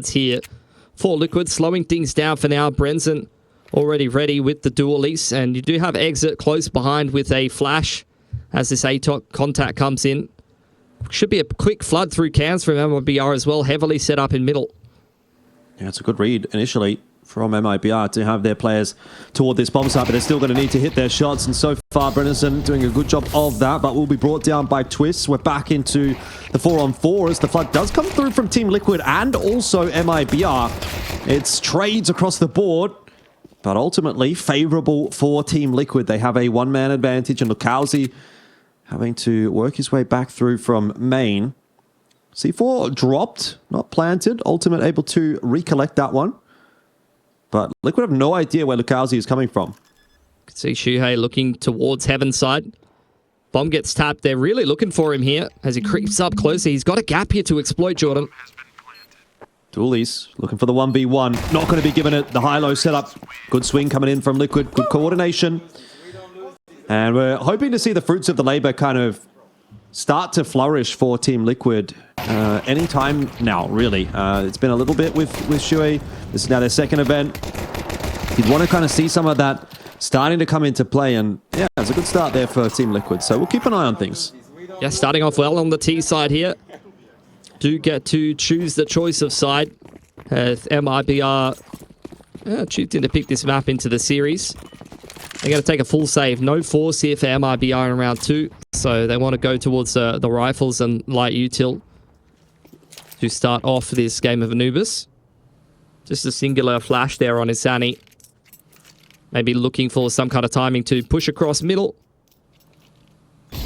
here for Liquid, slowing things down for now. Brenson already ready with the dualies, and you do have Exit close behind with a flash as this ATOC contact comes in. Should be a quick flood through cans from MIBR as well, heavily set up in middle. Yeah, it's a good read initially from MIBR to have their players toward this bomb site, but they're still going to need to hit their shots, and so far Brenison doing a good job of that, but will be brought down by Twists. We're back into the 4-on-4 as the flood does come through from Team Liquid and also MIBR. It's trades across the board, but ultimately favorable for Team Liquid. They have a one-man advantage, and Lukowski having to work his way back through from main. C4 dropped, not planted. Ultimate able to recollect that one. But Liquid have no idea where Lukowski is coming from. You can see Shuhei looking towards Heaven's side. Bomb gets tapped. They're really looking for him here as he creeps up closer. He's got a gap here to exploit, Jordan. Doolies looking for the 1v1. Not going to be given it. The high-low setup. Good swing coming in from Liquid. Good coordination. And we're hoping to see the fruits of the labor kind of start to flourish for Team Liquid anytime now, really. It's been a little bit with Shui. This is now their second event. You'd want to kind of see some of that starting to come into play. And yeah, it's a good start there for Team Liquid. So we'll keep an eye on things. Yeah, starting off well on the T side here. Do get to choose the choice of side. MIBR choosing to pick this map into the series. They're going to take a full save. No force here for MIBR in round 2. So they want to go towards the rifles and light util to start off this game of Anubis. Just a singular flash there on his Sani. Maybe looking for some kind of timing to push across middle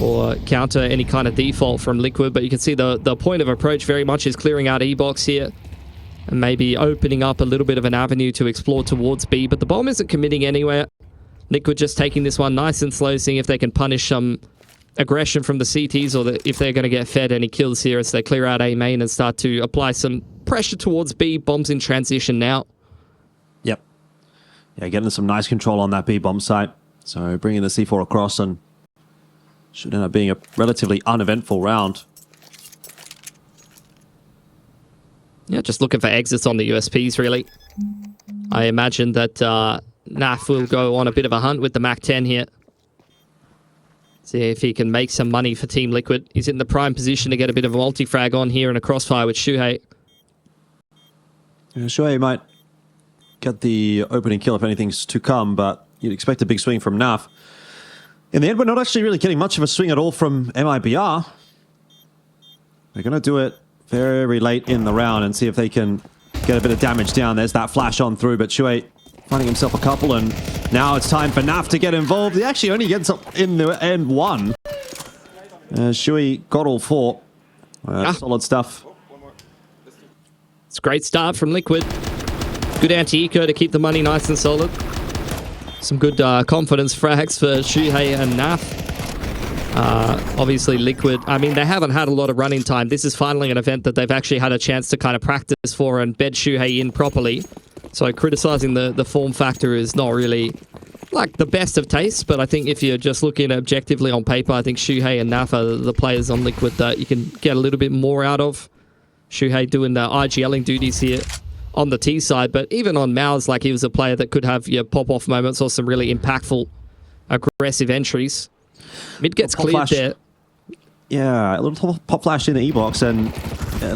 or counter any kind of default from Liquid. But you can see the point of approach very much is clearing out E-box here and maybe opening up a little bit of an avenue to explore towards B. But the bomb isn't committing anywhere. Liquid just taking this one nice and slow, seeing if they can punish some aggression from the CTs or if they're going to get fed any kills here as they clear out A main and start to apply some pressure towards B. Bombs in transition now. Yep. Yeah, getting some nice control on that B bomb site. So bringing the C4 across and should end up being a relatively uneventful round. Yeah, just looking for exits on the USPs, really. I imagine that Naf will go on a bit of a hunt with the MAC-10 here. See if he can make some money for Team Liquid. He's in the prime position to get a bit of a multi-frag on here and a crossfire with Shuhei. Yeah, Shuhei might get the opening kill if anything's to come, but you'd expect a big swing from Naf. In the end, we're not actually really getting much of a swing at all from MIBR. They're going to do it very late in the round and see if they can get a bit of damage down. There's that flash on through, but Shuhei finding himself a couple, and now it's time for Naf to get involved. He actually only gets up in the end one. Shui got all 4. Solid stuff. It's a great start from Liquid. Good anti-eco to keep the money nice and solid. Some good confidence frags for Shuhei and Naf. Obviously Liquid, I mean, they haven't had a lot of running time. This is finally an event that they've actually had a chance to kind of practice for and bed Shuhei in properly. So criticizing the form factor is not really like the best of taste, but I think if you're just looking objectively on paper, I think Shuhei and Naf are the players on Liquid that you can get a little bit more out of. Shuhei doing the IGLing duties here on the T side, but even on Mao's, like he was a player that could have your pop-off moments or some really impactful, aggressive entries. Mid gets cleared there. Yeah, a little pop flash in the E-box, and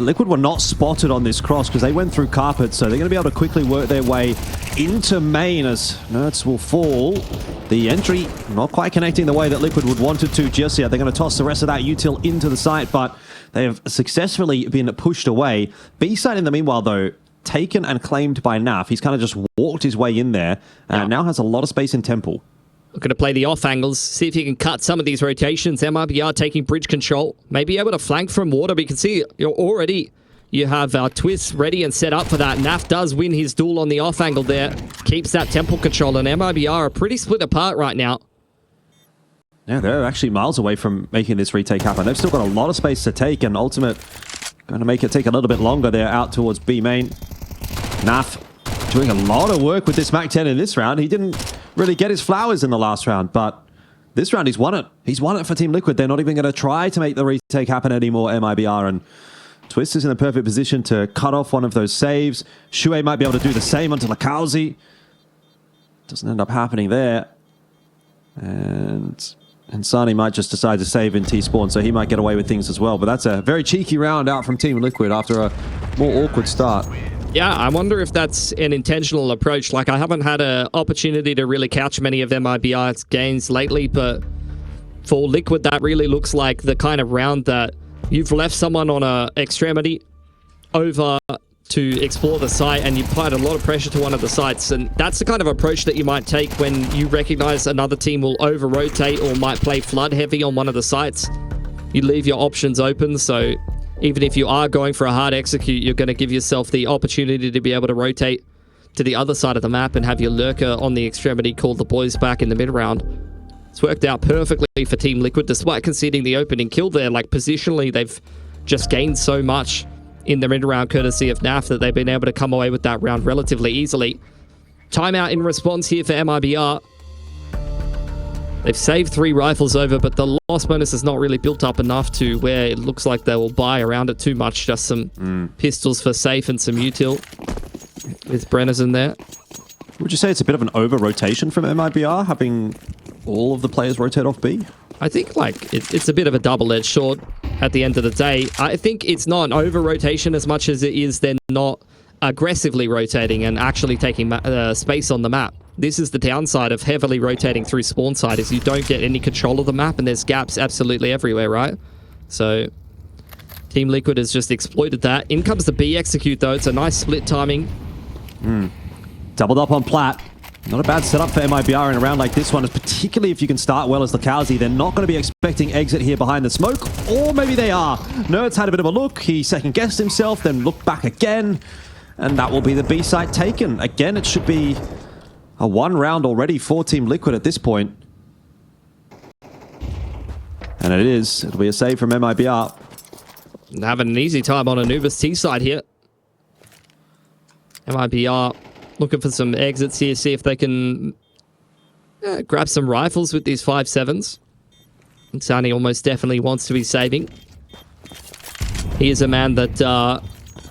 Liquid were not spotted on this cross because they went through carpet, so they're going to be able to quickly work their way into main as Nerds will fall. The entry not quite connecting the way that Liquid would want it to just yet. They're going to toss the rest of that util into the site, but they have successfully been pushed away. B side in the meanwhile, though, taken and claimed by Naf. He's kind of just walked his way in there and now has a lot of space in Temple. Looking to play the off angles, see if you can cut some of these rotations. MIBR taking bridge control, maybe able to flank from water, but you can see you have Twist ready and set up for that. Naf does win his duel on the off angle there, keeps that temple control, and MIBR are pretty split apart right now. Yeah, they're actually miles away from making this retake happen. They've still got a lot of space to take, and Ultimate going to make it take a little bit longer there out towards B main. Naf doing a lot of work with this MAC-10 in this round. He didn't really get his flowers in the last round, but this round he's won it. He's won it for Team Liquid. They're not even going to try to make the retake happen anymore, MIBR, and Twist is in the perfect position to cut off one of those saves. Shuei might be able to do the same onto Lakauzi. Doesn't end up happening there. And Sani might just decide to save in T-Spawn, so he might get away with things as well. But that's a very cheeky round out from Team Liquid after a more awkward start. Yeah, I wonder if that's an intentional approach. Like, I haven't had an opportunity to really catch many of MIBR's games lately, but for Liquid, that really looks like the kind of round that you've left someone on a extremity over to explore the site, and you've applied a lot of pressure to one of the sites. And that's the kind of approach that you might take when you recognize another team will over-rotate or might play flood heavy on one of the sites. You leave your options open, so even if you are going for a hard execute, you're going to give yourself the opportunity to be able to rotate to the other side of the map and have your lurker on the extremity call the boys back in the mid-round. It's worked out perfectly for Team Liquid, despite conceding the opening kill there. Like, positionally, they've just gained so much in the mid-round courtesy of NAF that they've been able to come away with that round relatively easily. Timeout in response here for MIBR. They've saved 3 rifles over, but the loss bonus is not really built up enough to where it looks like they will buy around it too much. Just some pistols for safe and some util with Brennison there. Would you say it's a bit of an over-rotation from MIBR, having all of the players rotate off B? I think, like, it's a bit of a double-edged sword at the end of the day. I think it's not an over-rotation as much as it is they're not aggressively rotating and actually taking space on the map. This is the downside of heavily rotating through spawn side, is you don't get any control of the map and there's gaps absolutely everywhere, right? So Team Liquid has just exploited that. In comes the B execute, though. It's a nice split timing. Doubled up on Plat. Not a bad setup for MIBR in a round like this one, particularly if you can start well as Lakauzi. They're not going to be expecting exit here behind the smoke, or maybe they are. Nerds had a bit of a look. He second-guessed himself, then looked back again, and that will be the B site taken. Again, it should be a 1 round already for Team Liquid at this point. And it is. It'll be a save from MIBR. Having an easy time on Anubis T side here. MIBR looking for some exits here, see if they can grab some rifles with these 5.7s. And Sani almost definitely wants to be saving. He is a man that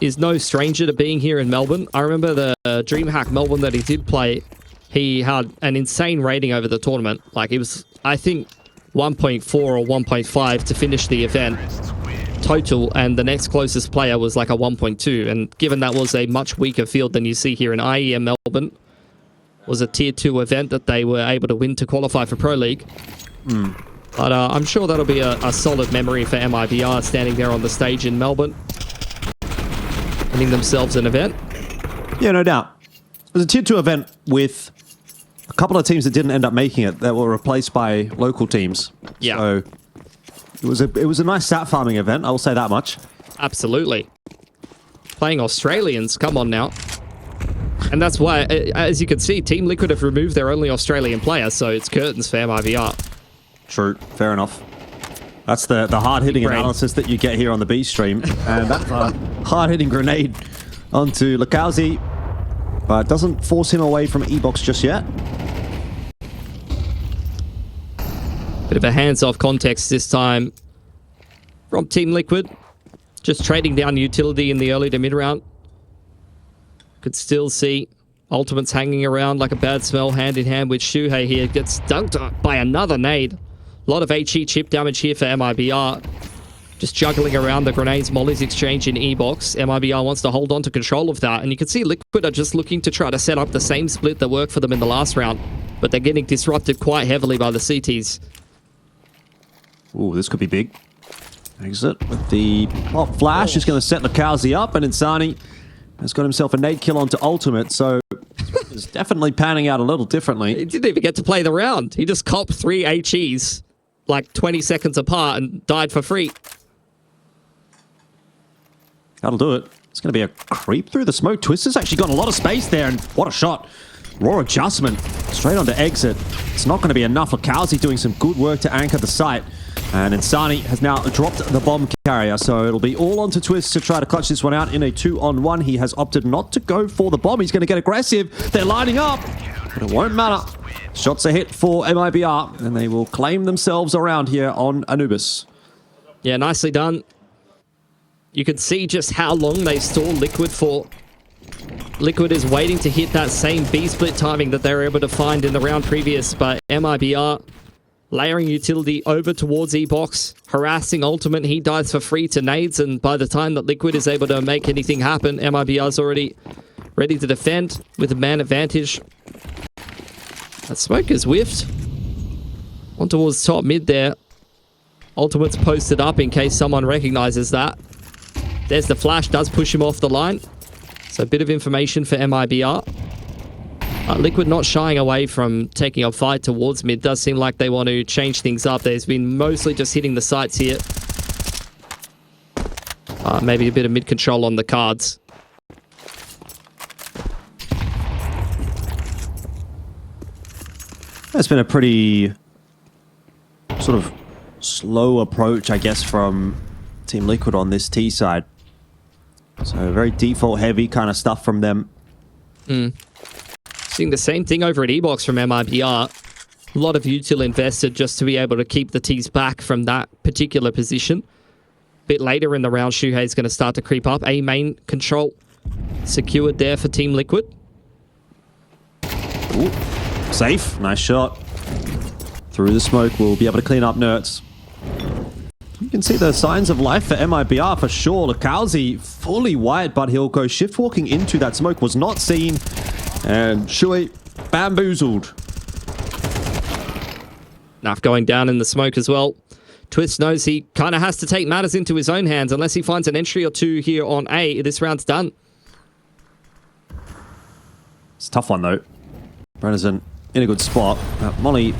is no stranger to being here in Melbourne. I remember the DreamHack Melbourne that he did play. He had an insane rating over the tournament. Like, it was, I think, 1.4 or 1.5 to finish the event total, and the next closest player was like a 1.2. And given that was a much weaker field than you see here in IEM Melbourne, was a tier 2 event that they were able to win to qualify for Pro League. But I'm sure that'll be a solid memory for MIBR standing there on the stage in Melbourne, winning themselves an event. Yeah, no doubt. It was a tier 2 event with a couple of teams that didn't end up making it that were replaced by local teams. Yeah. So it was a nice stat farming event, I will say that much. Absolutely. Playing Australians, come on now. And that's why, as you can see, Team Liquid have removed their only Australian player, so it's curtains for MIBR. True, fair enough. That's the hard-hitting analysis that you get here on the B stream. And that's a hard-hitting grenade onto Lakauzi, but doesn't force him away from E-Box just yet. Bit of a hands-off context this time from Team Liquid. Just trading down utility in the early to mid-round. Could still see ultimates hanging around like a bad smell, hand-in-hand with Shuhei here. Gets dunked by another nade. A lot of HE chip damage here for MIBR. Just juggling around the grenades, mollies exchange in E-Box. MIBR wants to hold on to control of that. And you can see Liquid are just looking to try to set up the same split that worked for them in the last round. But they're getting disrupted quite heavily by the CTs. Ooh, this could be big. Exit with the pop flash is going to set Lakauzi up, and Insani has got himself a nade kill onto ultimate, so it's definitely panning out a little differently. He didn't even get to play the round. He just copped 3 HEs like 20 seconds apart and died for free. That'll do it. It's going to be a creep through the smoke. Twister's actually got a lot of space there, and what a shot. Raw adjustment straight onto exit. It's not going to be enough. Lakauzi doing some good work to anchor the site. And Insani has now dropped the bomb carrier, so it'll be all onto Twist to try to clutch this one out in a 2-on-1. He has opted not to go for the bomb. He's going to get aggressive. They're lining up, but it won't matter. Shots a hit for MIBR, and they will claim themselves around here on Anubis. Yeah, nicely done. You can see just how long they stall Liquid for. Liquid is waiting to hit that same B-split timing that they were able to find in the round previous, but MIBR layering utility over towards E-Box, harassing Ultimate. He dives for free to nades, and by the time that Liquid is able to make anything happen, MIBR's already ready to defend with a man advantage. That smoke is whiffed. On towards top mid there. Ultimate's posted up in case someone recognizes that. There's the flash, does push him off the line. So a bit of information for MIBR. Liquid not shying away from taking a fight towards mid. Does seem like they want to change things up. There's been mostly just hitting the sights here. Maybe a bit of mid control on the cards. It's been a pretty sort of slow approach, I guess, from Team Liquid on this T side. So very default heavy kind of stuff from them. Seeing the same thing over at E-Box from MIBR. A lot of util invested just to be able to keep the T's back from that particular position. A bit later in the round, Shuhei's going to start to creep up. A main control secured there for Team Liquid. Ooh, safe. Nice shot. Through the smoke, we'll be able to clean up Nerds. You can see the signs of life for MIBR for sure. Lakauzi fully white, but he'll go shift walking into that smoke. Was not seen. And Shui bamboozled. Naf going down in the smoke as well. Twist knows he kind of has to take matters into his own hands unless he finds an entry or two here on A. This round's done. It's a tough one though. Brennerson in a good spot. Molly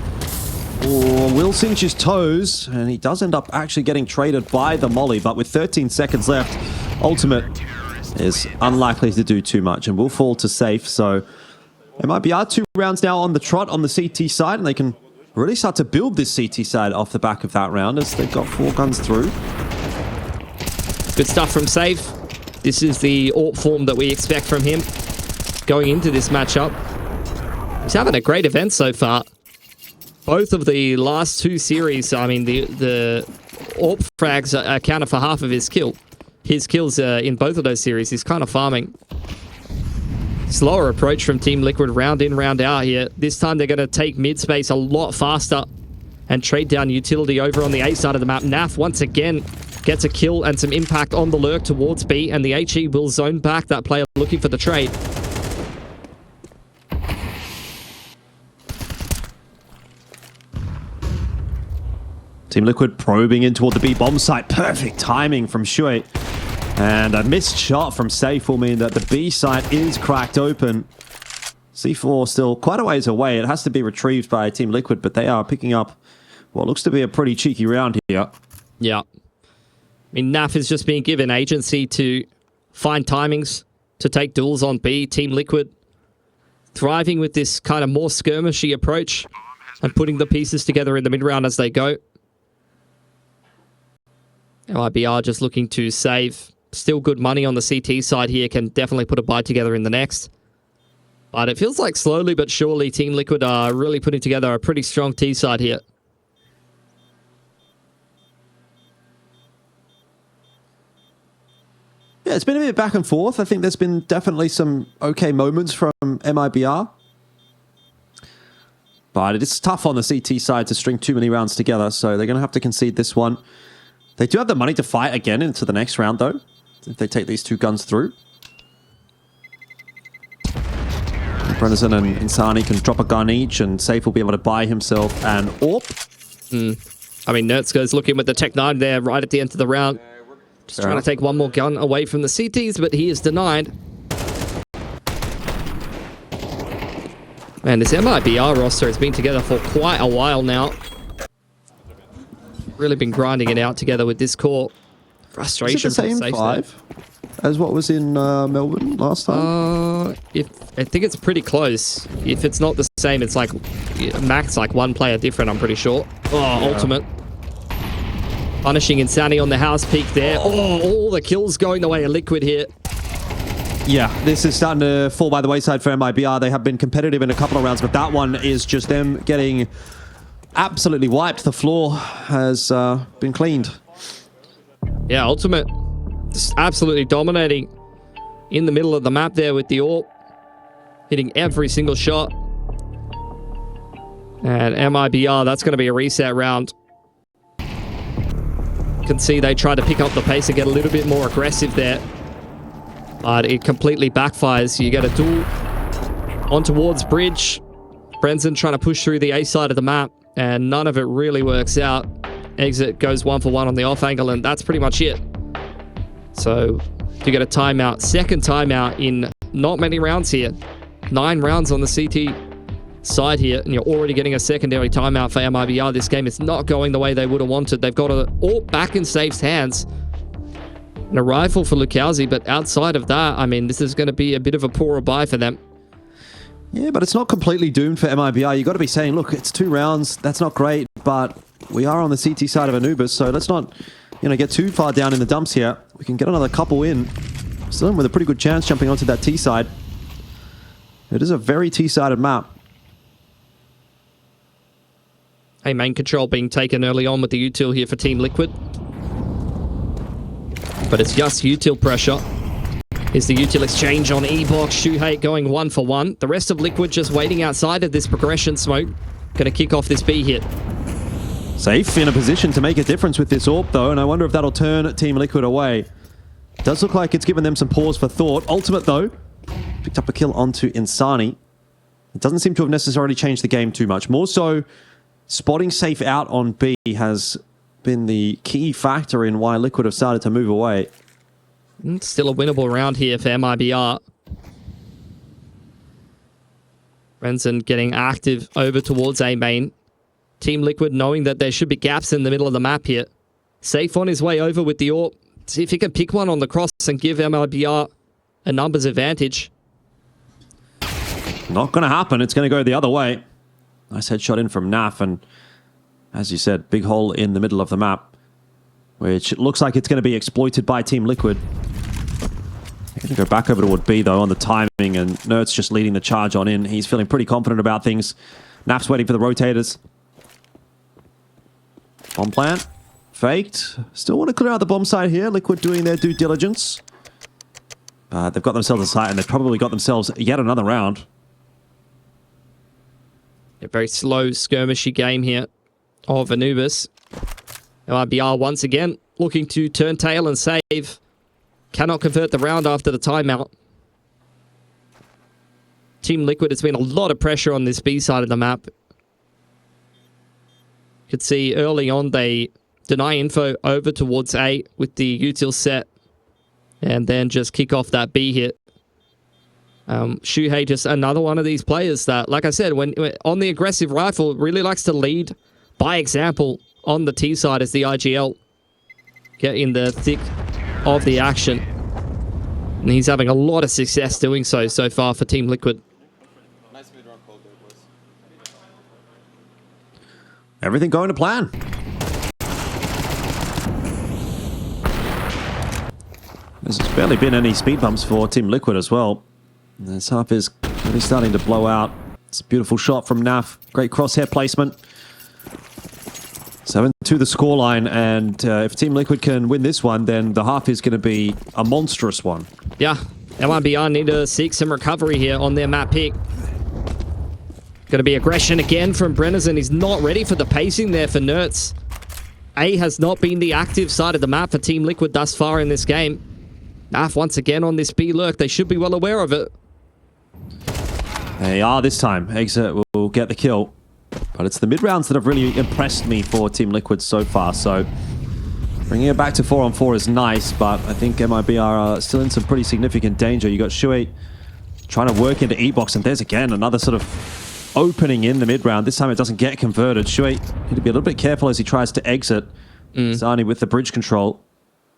will cinch his toes, and he does end up actually getting traded by the Molly, but with 13 seconds left, Ultimate is unlikely to do too much and will fall to safe. So MIBR 2 rounds now on the trot on the CT side, and they can really start to build this CT side off the back of that round as they've got 4 guns through. Good stuff from Safe. This is the AWP form that we expect from him going into this matchup. He's having a great event so far. Both of the last 2 series, I mean, the AWP frags accounted for half of his kill. His kills in both of those series, he's kind of farming. Slower approach from Team Liquid, round in, round out here. This time they're going to take mid space a lot faster and trade down utility over on the A side of the map. Naf once again gets a kill and some impact on the lurk towards B, and the HE will zone back that player looking for the trade. Team Liquid probing in toward the B bomb site. Perfect timing from Shui. And a missed shot from Safe will mean that the B site is cracked open. C4 still quite a ways away. It has to be retrieved by Team Liquid, but they are picking up what looks to be a pretty cheeky round here. Yeah. I mean, Naf is just being given agency to find timings to take duels on B. Team Liquid thriving with this kind of more skirmishy approach and putting the pieces together in the mid-round as they go. MIBR just looking to save. Still good money on the CT side here. Can definitely put a buy together in the next. But it feels like slowly but surely Team Liquid are really putting together a pretty strong T side here. Yeah, it's been a bit back and forth. I think there's been definitely some okay moments from MIBR. But it's tough on the CT side to string too many rounds together, so they're going to have to concede this one. They do have the money to fight again into the next round, though, if they take these 2 guns through. Brennerson and Insani can drop a gun each, and Safe will be able to buy himself an AWP. I mean, Nertzko's looking with the Tech 9 there right at the end of the round. Just trying to take one more gun away from the CTs, but he is denied. Man, this MIBR roster has been together for quite a while now. Really been grinding it out together with this core. Frustration. Is it the same 5 as what was in Melbourne last time? I think it's pretty close. If it's not the same, it's like max like 1 player different, I'm pretty sure. Oh, yeah. Ultimate. Punishing Insani on the house peak there. Oh, all the kills going the way of Liquid here. Yeah, this is starting to fall by the wayside for MIBR. They have been competitive in a couple of rounds, but that one is just them getting absolutely wiped. The floor has been cleaned. Yeah, Ultimate Just absolutely dominating in the middle of the map there with the AWP. Hitting every single shot. And MIBR, that's going to be a reset round. You can see they try to pick up the pace and get a little bit more aggressive there. But it completely backfires. You get a duel on towards bridge. Brenson trying to push through the A side of the map. And none of it really works out. Exit goes 1 for 1 on the off angle. And that's pretty much it. So you get a timeout. Second timeout in not many rounds here. 9 rounds on the CT side here, and you're already getting a secondary timeout for MIBR. This game is not going the way they would have wanted. They've got it all back in Safe's hands. And a rifle for Lukowski, but outside of that, I mean, this is going to be a bit of a poorer buy for them. Yeah, but it's not completely doomed for MIBR. You've got to be saying, look, it's 2 rounds. That's not great, but we are on the CT side of Anubis, so let's not, get too far down in the dumps here. We can get another couple in. Still with a pretty good chance jumping onto that T side. It is a very T-sided map. Hey, main control being taken early on with the util here for Team Liquid. But it's just util pressure. Here's the util exchange on E-Box. Shuhei going 1 for 1. The rest of Liquid just waiting outside of this progression smoke. Going to kick off this B hit. Safe in a position to make a difference with this AWP, though, and I wonder if that'll turn Team Liquid away. Does look like it's given them some pause for thought. Ultimate, though. Picked up a kill onto Insani. It doesn't seem to have necessarily changed the game too much. More so, spotting Safe out on B has been the key factor in why Liquid have started to move away. Still a winnable round here for MIBR. Renzen getting active over towards A main. Team Liquid knowing that there should be gaps in the middle of the map here. Safe on his way over with the AWP. See if he can pick one on the cross and give MIBR a numbers advantage. Not going to happen. It's going to go the other way. Nice headshot in from Naf, and as you said, big hole in the middle of the map, which looks like it's going to be exploited by Team Liquid. They're going to go back over toward B, though, on the timing, and Nert's just leading the charge on in. He's feeling pretty confident about things. Naf's waiting for the rotators. Bomb plant. Faked. Still want to clear out the bomb site here. Liquid doing their due diligence. They've got themselves a site, and they've probably got themselves yet another round. A very slow skirmishy game here of Anubis. MIBR once again looking to turn tail and save. Cannot convert the round after the timeout. Team Liquid has been a lot of pressure on this B side of the map. You could see early on they deny info over towards A with the util set. And then just kick off that B hit. Shuhei, just another one of these players that, like I said, when on the aggressive rifle, really likes to lead by example on the T side as the IGL. Get in the thick of the action. And he's having a lot of success doing so far for Team Liquid. Nice mid-round call there, boys. Everything going to plan. There's barely been any speed bumps for Team Liquid as well. This half is really starting to blow out. It's a beautiful shot from Naf. Great crosshair placement. 7-2 the scoreline, and if Team Liquid can win this one, then the half is going to be a monstrous one. Yeah, MIBR need to seek some recovery here on their map pick. Going to be aggression again from Brennison. He's not ready for the pacing there for Nertz. A has not been the active side of the map for Team Liquid thus far in this game. Naf once again on this B lurk. They should be well aware of it. They are this time. Exit will get the kill. But it's the mid-rounds that have really impressed me for Team Liquid so far. So bringing it back to 4-on-4 is nice, but I think MIBR are still in some pretty significant danger. You got Shui trying to work into E-Box, and there's again another sort of opening in the mid-round. This time it doesn't get converted. Shui need to be a little bit careful as he tries to exit. Zani with the bridge control.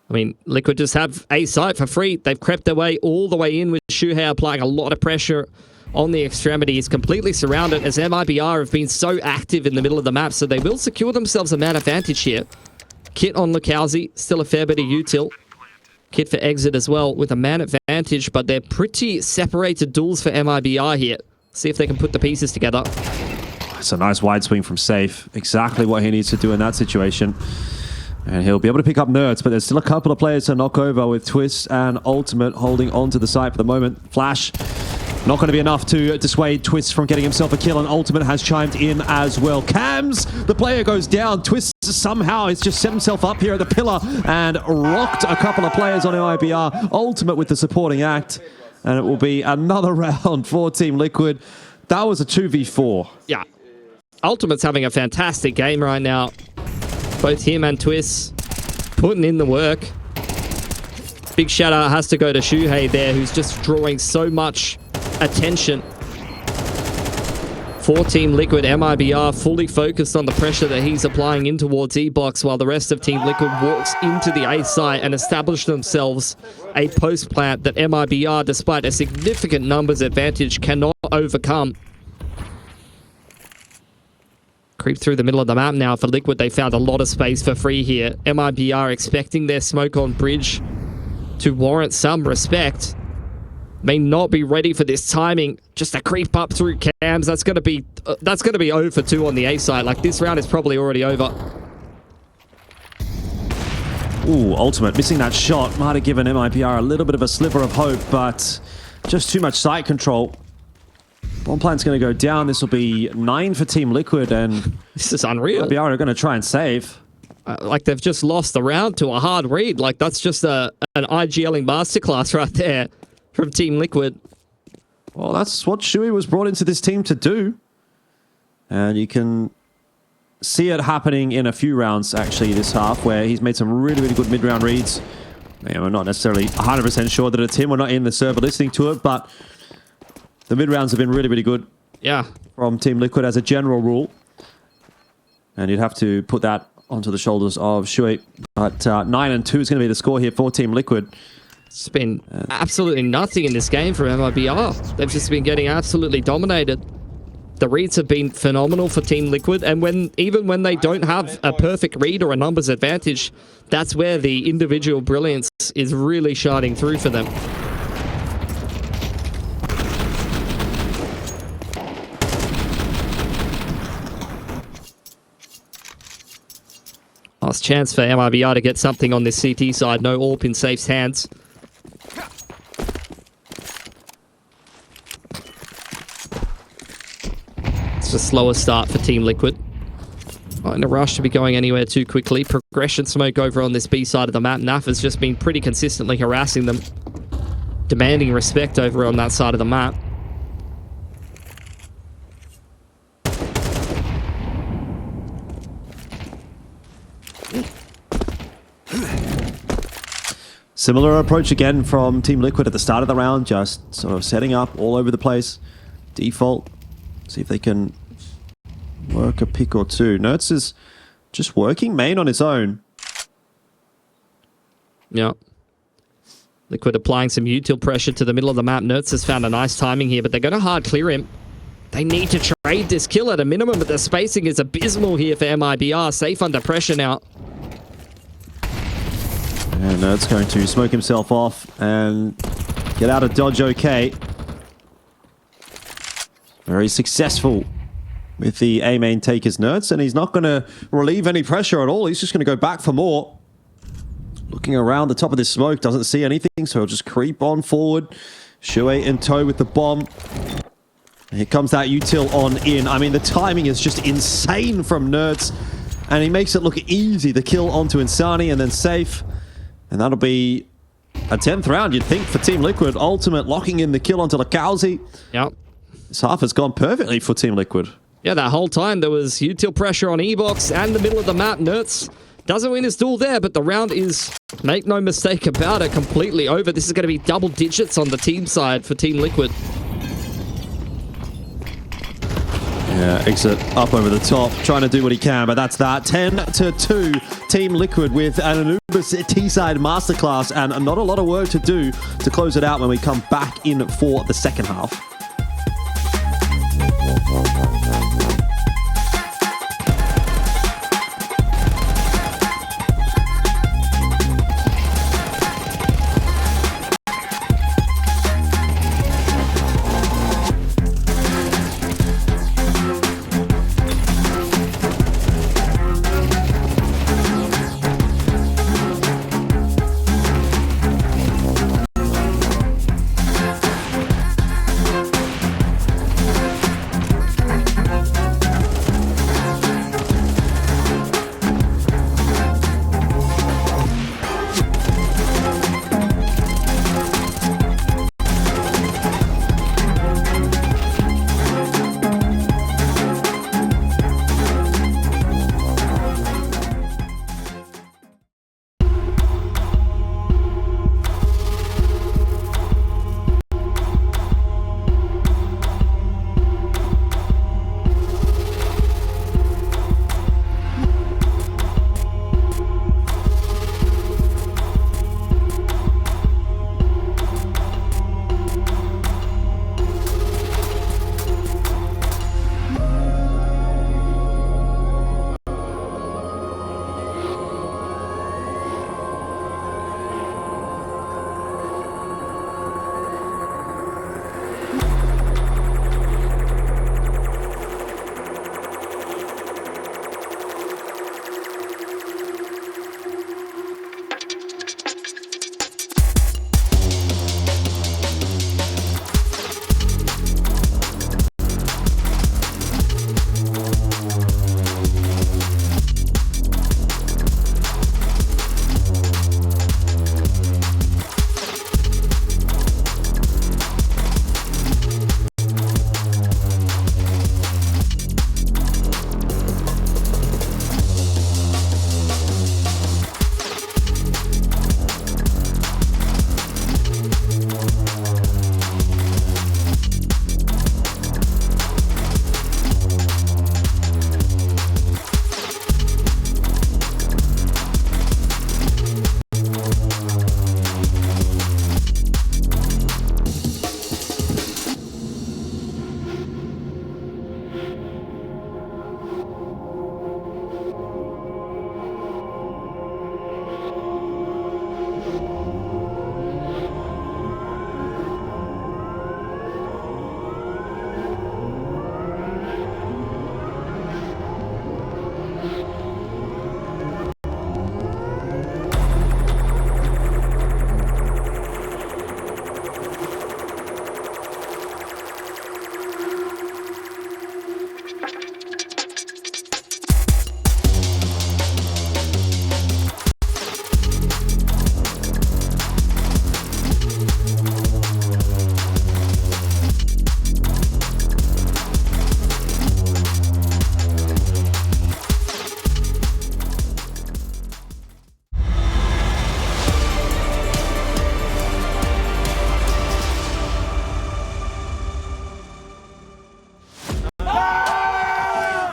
I mean, Liquid just have A site for free. They've crept their way all the way in with Shuhei applying a lot of pressure on the extremity. He's completely surrounded as MIBR have been so active in the middle of the map, so they will secure themselves a man advantage here. Kit on Lukowski, still a fair bit of util. Kit for exit as well with a man advantage, but they're pretty separated duels for MIBR here. See if they can put the pieces together. It's a nice wide swing from Safe. Exactly what he needs to do in that situation. And he'll be able to pick up Nerds, but there's still a couple of players to knock over with Twist and Ultimate holding on to the site for the moment. Flash, not going to be enough to dissuade Twist from getting himself a kill, and Ultimate has chimed in as well. Cams, the player goes down. Twist somehow has just set himself up here at the pillar and rocked a couple of players on MIBR. Ultimate with the supporting act, and it will be another round for Team Liquid. That was a 2v4. Yeah. Ultimate's having a fantastic game right now. Both him and Twist putting in the work. Big shout out has to go to Shuhei there, who's just drawing so much attention for Team Liquid. MIBR fully focused on the pressure that he's applying in towards E-Box, while the rest of Team Liquid walks into the A site and establish themselves a post plant that MIBR, despite a significant numbers advantage, cannot overcome. Creep through the middle of the map now for Liquid. They found a lot of space for free here. MIBR expecting their smoke on bridge to warrant some respect. May not be ready for this timing. Just a creep up through cams. That's gonna be 0 for 2 on the A side. Like, this round is probably already over. Ooh, Ultimate missing that shot. Might have given MIBR a little bit of a sliver of hope, but just too much site control. Bomb plant's going to go down. This will be 9 for Team Liquid, and this is unreal. MIBR are going to try and save. Like, they've just lost the round to a hard read. Like, that's just an IGLing masterclass right there from Team Liquid. Well, that's what Shui was brought into this team to do. And you can see it happening in a few rounds, actually, this half, where he's made some really, really good mid-round reads. We're not necessarily 100% sure that it's him. We're not in the server listening to it, but the mid-rounds have been really, really good. Yeah. From Team Liquid as a general rule. And you'd have to put that onto the shoulders of Shui. But 9-2 is going to be the score here for Team Liquid. It's been absolutely nothing in this game for MIBR. They've just been getting absolutely dominated. The reads have been phenomenal for Team Liquid, and even when they don't have a perfect read or a numbers advantage, that's where the individual brilliance is really shining through for them. Last chance for MIBR to get something on this CT side. No AWP in Safe's hands. It's a slower start for Team Liquid. Not in a rush to be going anywhere too quickly. Progression smoke over on this B side of the map. Naf has just been pretty consistently harassing them, demanding respect over on that side of the map. Similar approach again from Team Liquid at the start of the round, just sort of setting up all over the place. Default. See if they can work a pick or two. Nerds is just working main on his own. Yeah. Liquid applying some util pressure to the middle of the map. Nerds has found a nice timing here, but they're going to hard clear him. They need to trade this kill at a minimum, but the spacing is abysmal here for MIBR. Safe under pressure now. And Nerds going to smoke himself off and get out of dodge okay. Very successful with the A main take as Nerds, and he's not going to relieve any pressure at all. He's just going to go back for more. Looking around the top of this smoke, doesn't see anything, so he'll just creep on forward. Shuei in tow with the bomb. Here comes that util on in. I mean, the timing is just insane from Nerds, and he makes it look easy. The kill onto Insani and then safe. And that'll be a 10th round, you'd think, for Team Liquid. Ultimate locking in the kill onto Lakauzi. Yep. This half has gone perfectly for Team Liquid. Yeah, that whole time there was util pressure on E-Box and the middle of the map. Nerds doesn't win his duel there, but the round is, make no mistake about it, completely over. This is going to be double digits on the team side for Team Liquid. Yeah, exit up over the top, trying to do what he can, but that's that. 10-2, Team Liquid with an Anubis T-side masterclass, and not a lot of work to do to close it out when we come back in for the second half.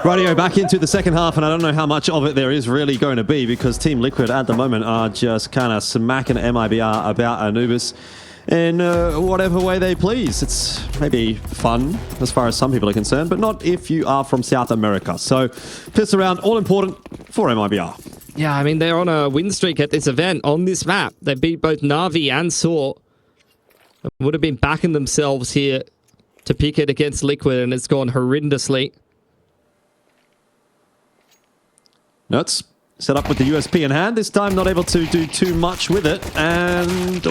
Radio back into the second half, and I don't know how much of it there is really going to be because Team Liquid at the moment are just kind of smacking MIBR about Anubis in whatever way they please. It's maybe fun as far as some people are concerned, but not if you are from South America. So, pistol round, all important for MIBR. Yeah, I mean, they're on a win streak at this event on this map. They beat both Na'Vi and Saw. Would have been backing themselves here to pick it against Liquid, and it's gone horrendously. Nuts set up with the USP in hand. This time not able to do too much with it. And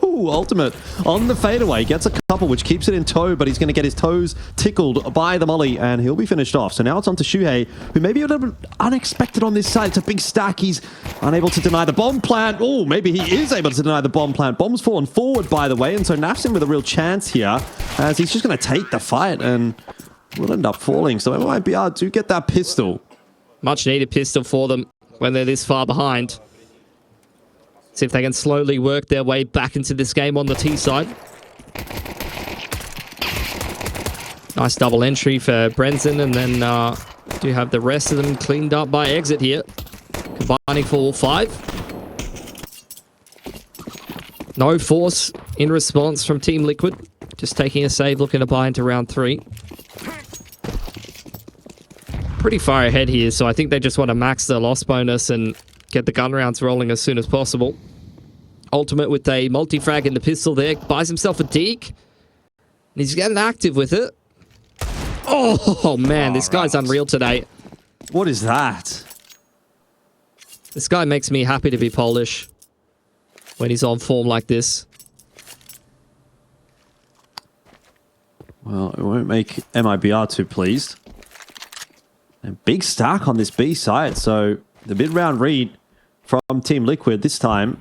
ultimate on the fadeaway. Gets a couple, which keeps it in tow, but he's going to get his toes tickled by the molly, and he'll be finished off. So now it's on to Shuhei, who may be a little bit unexpected on this side. It's a big stack. He's unable to deny the bomb plant. Oh, maybe he is able to deny the bomb plant. Bomb's fallen forward, by the way, and so Naf's in with a real chance here, as he's just going to take the fight and will end up falling. So MIBR do get that pistol. Much needed pistol for them when they're this far behind. See if they can slowly work their way back into this game on the T side. Nice double entry for Brenzen, and then do have the rest of them cleaned up by exit here. Combining for all 5. No force in response from Team Liquid. Just taking a save, looking to buy into round 3. Pretty far ahead here, so I think they just want to max the loss bonus and get the gun rounds rolling as soon as possible. Ultimate with a multi-frag in the pistol there. Buys himself a deke. And he's getting active with it. Oh, man, this guy's unreal today. What is that? This guy makes me happy to be Polish when he's on form like this. Well, it won't make MIBR too pleased. A big stack on this B side, so the mid-round read from Team Liquid this time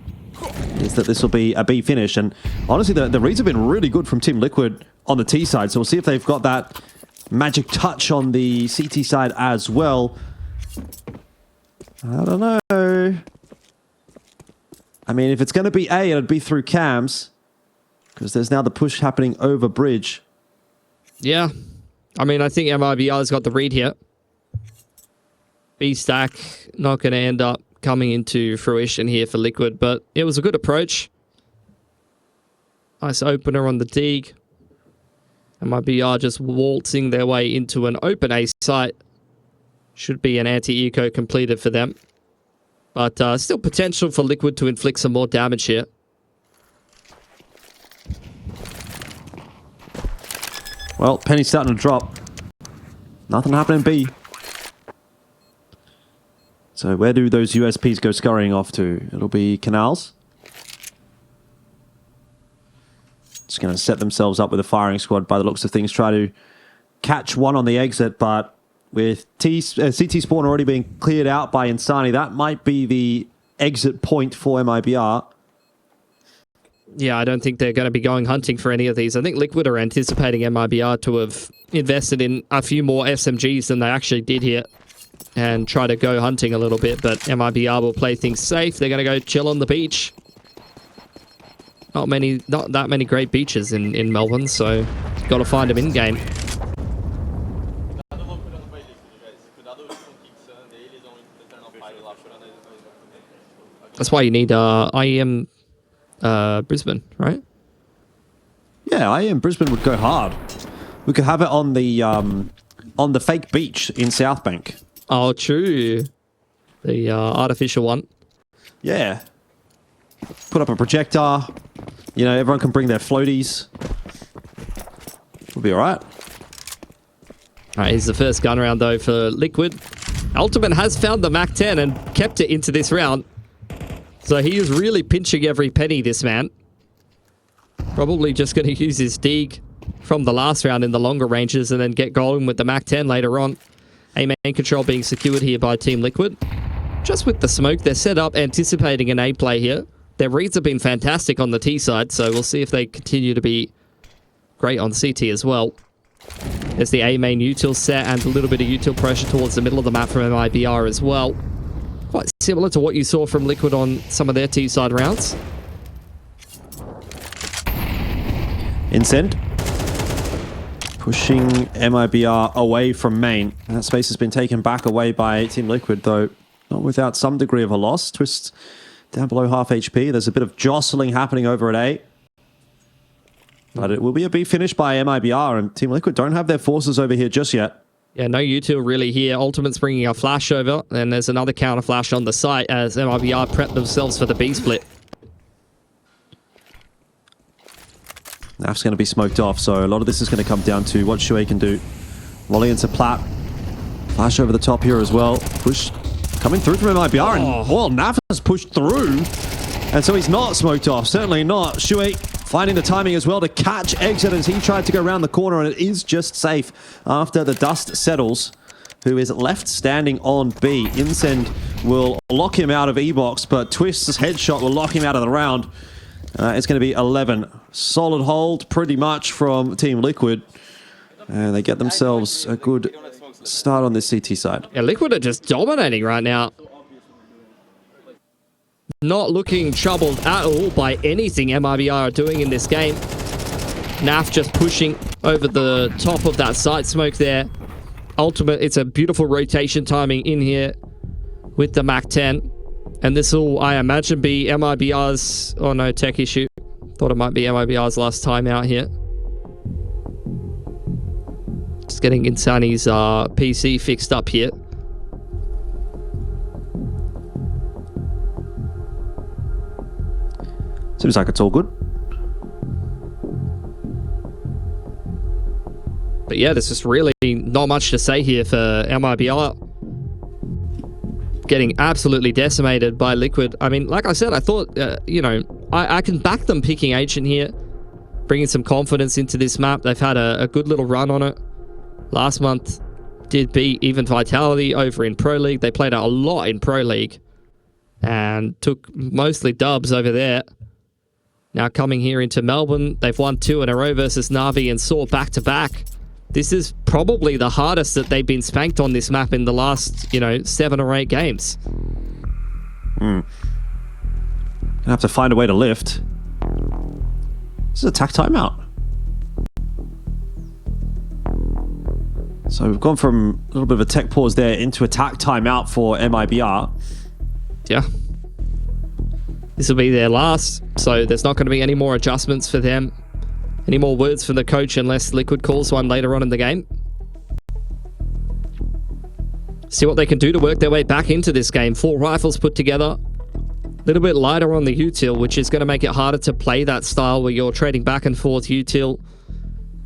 is that this will be a B finish. And honestly, the reads have been really good from Team Liquid on the T side, so we'll see if they've got that magic touch on the CT side as well. I don't know. I mean, if it's going to be A, it'd be through cams, because there's now the push happening over bridge. Yeah. I mean, I think MIBR's got the read here. B stack not going to end up coming into fruition here for Liquid, but it was a good approach. Nice opener on the dig. MIBR just waltzing their way into an open A site. Should be an anti-eco completed for them. But still potential for Liquid to inflict some more damage here. Well, Penny's starting to drop. Nothing happening B. So where do those USPs go scurrying off to? It'll be Canals. Just going to set themselves up with a firing squad by the looks of things. Try to catch one on the exit, but with CT spawn already being cleared out by Insani, that might be the exit point for MIBR. Yeah, I don't think they're going to be going hunting for any of these. I think Liquid are anticipating MIBR to have invested in a few more SMGs than they actually did here and try to go hunting a little bit, but MIBR will play things safe. They're going to go chill on the beach. Not that many great beaches in Melbourne, so got to find them in-game. That's why you need IEM Brisbane, right? Yeah, IEM Brisbane would go hard. We could have it on the fake beach in South Bank. Oh, true. The artificial one. Yeah. Put up a projector. You know, everyone can bring their floaties. We'll be all right. All right, here's the first gun round, though, for Liquid. Ultimate has found the MAC-10 and kept it into this round. So he is really pinching every penny, this man. Probably just going to use his dig from the last round in the longer ranges and then get going with the MAC-10 later on. A main control being secured here by Team Liquid. Just with the smoke, they're set up anticipating an A play here. Their reads have been fantastic on the T side, so we'll see if they continue to be great on CT as well. There's the A main util set and a little bit of util pressure towards the middle of the map from MIBR as well. Quite similar to what you saw from Liquid on some of their T side rounds. Incend. pushing MIBR away from main. That space has been taken back away by Team Liquid, though not without some degree of a loss. Twist down below half HP. There's a bit of jostling happening over at A. But it will be a B finish by MIBR, and Team Liquid don't have their forces over here just yet. Yeah, no util really here. Ultimate's bringing a flash over, and there's another counter flash on the site as MIBR prep themselves for the B split. Naf's going to be smoked off, so a lot of this is going to come down to what Shui can do. Volley into Plat. Flash over the top here as well. Push coming through from MIBR, and well, Naf has pushed through, and so he's not smoked off. Certainly not. Shui finding the timing as well to catch exit as he tried to go around the corner, and it is just safe after the dust settles. Who is left standing on B. Incend will lock him out of E-Box, but Twist's headshot will lock him out of the round. It's going to be 11. Solid hold pretty much from Team Liquid. And they get themselves a good start on this CT side. Yeah, Liquid are just dominating right now. Not looking troubled at all by anything MIBR are doing in this game. Naf just pushing over the top of that side smoke there. Ultimate, it's a beautiful rotation timing in here with the MAC-10. And this will, I imagine, be MIBR's... Oh no, tech issue. Thought it might be MIBR's last time out here. Just getting Insani's PC fixed up here. Seems like it's all good. But yeah, there's just really not much to say here for MIBR. Getting absolutely decimated by Liquid. I mean, like I said, I thought, you know, I can back them picking Ancient here. Bringing some confidence into this map. They've had a good little run on it. Last month did beat even Vitality over in Pro League. They played a lot in Pro League. And took mostly dubs over there. Now coming here into Melbourne, they've won 2 in a row versus Na'Vi and Saw back-to-back. This is probably the hardest that they've been spanked on this map in the last, you know, 7 or 8 games. Gonna have to find a way to lift. This is a attack timeout. So we've gone from a little bit of a tech pause there into attack timeout for MIBR. Yeah. This will be their last, so there's not going to be any more adjustments for them. Any more words from the coach unless Liquid calls one later on in the game. See what they can do to work their way back into this game. 4 rifles put together. A little bit lighter on the util, which is going to make it harder to play that style where you're trading back and forth util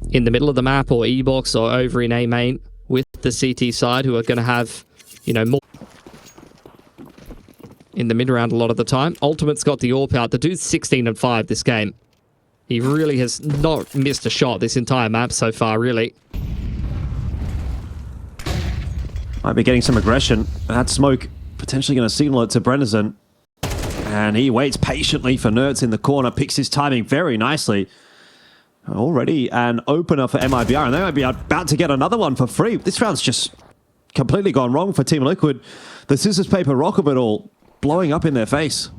in the middle of the map or E-Box or over in A main with the CT side, who are going to have, you know, more in the mid-round a lot of the time. Ultimate's got the AWP out. The dude's 16 and 5 this game. He really has not missed a shot this entire map so far, really. Might be getting some aggression. That smoke potentially going to signal it to Brennison. And he waits patiently for Nertz in the corner. Picks his timing very nicely. Already an opener for MIBR. And they might be about to get another one for free. This round's just completely gone wrong for Team Liquid. The scissors, paper, rock of it all blowing up in their face.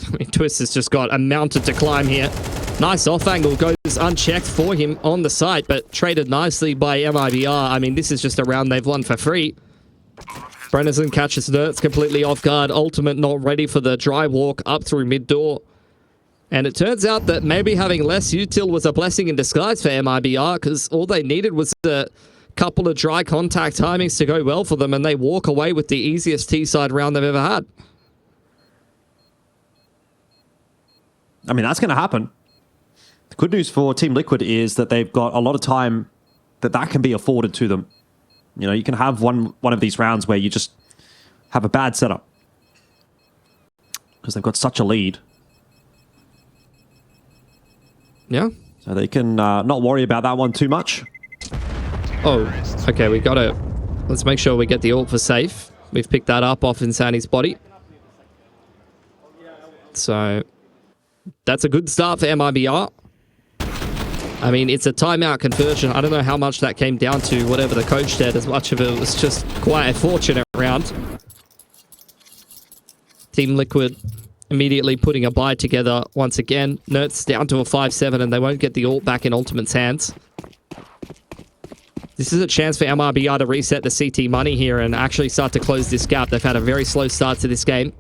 I mean, Twist has just got a mountain to climb here. Nice off angle, goes unchecked for him on the site, but traded nicely by MIBR. I mean, this is just a round they've won for free. Brennison catches Nertz completely off guard. Ultimate not ready for the dry walk up through mid-door. And it turns out that maybe having less util was a blessing in disguise for MIBR, because all they needed was a couple of dry contact timings to go well for them, and they walk away with the easiest T-side round they've ever had. I mean, that's going to happen. The good news for Team Liquid is that they've got a lot of time that can be afforded to them. You know, you can have one of these rounds where you just have a bad setup because they've got such a lead. Yeah. So they can not worry about that one too much. Oh, okay, we got to... Let's make sure we get the AWP for safe. We've picked that up off Insani's body. So... that's a good start for MIBR. I mean, it's a timeout conversion. I don't know how much that came down to whatever the coach said. As much of it was just quite a fortunate round. Team Liquid immediately putting a buy together once again. Nertz down to a 5-7, and they won't get the AWP back in Ultimate's hands. This is a chance for MIBR to reset the CT money here and actually start to close this gap. They've had a very slow start to this game.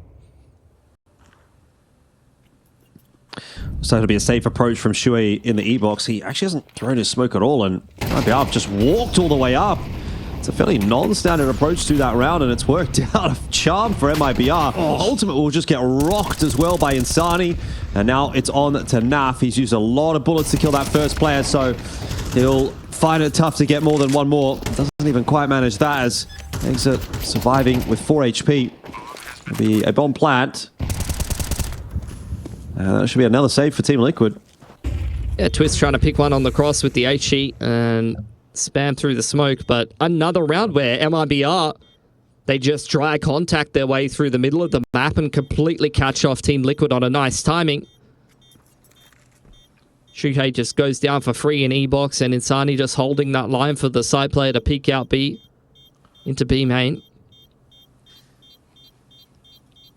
So it'll be a safe approach from Shui in the E-box. He actually hasn't thrown his smoke at all, and MIBR just walked all the way up. It's a fairly non-standard approach to that round, and it's worked out of charm for MIBR. Ultimate will just get rocked as well by Insani, and now it's on to Naf. He's used a lot of bullets to kill that first player, so he'll find it tough to get more than one more. Doesn't even quite manage that as Exit surviving with 4 HP. It'll be a bomb plant. That should be another save for Team Liquid. Yeah, Twist trying to pick one on the cross with the HE and spam through the smoke, but another round where MIBR, they just dry contact their way through the middle of the map and completely catch off Team Liquid on a nice timing. Shuhei just goes down for free in E-box, and Insani just holding that line for the side player to peek out B into B main.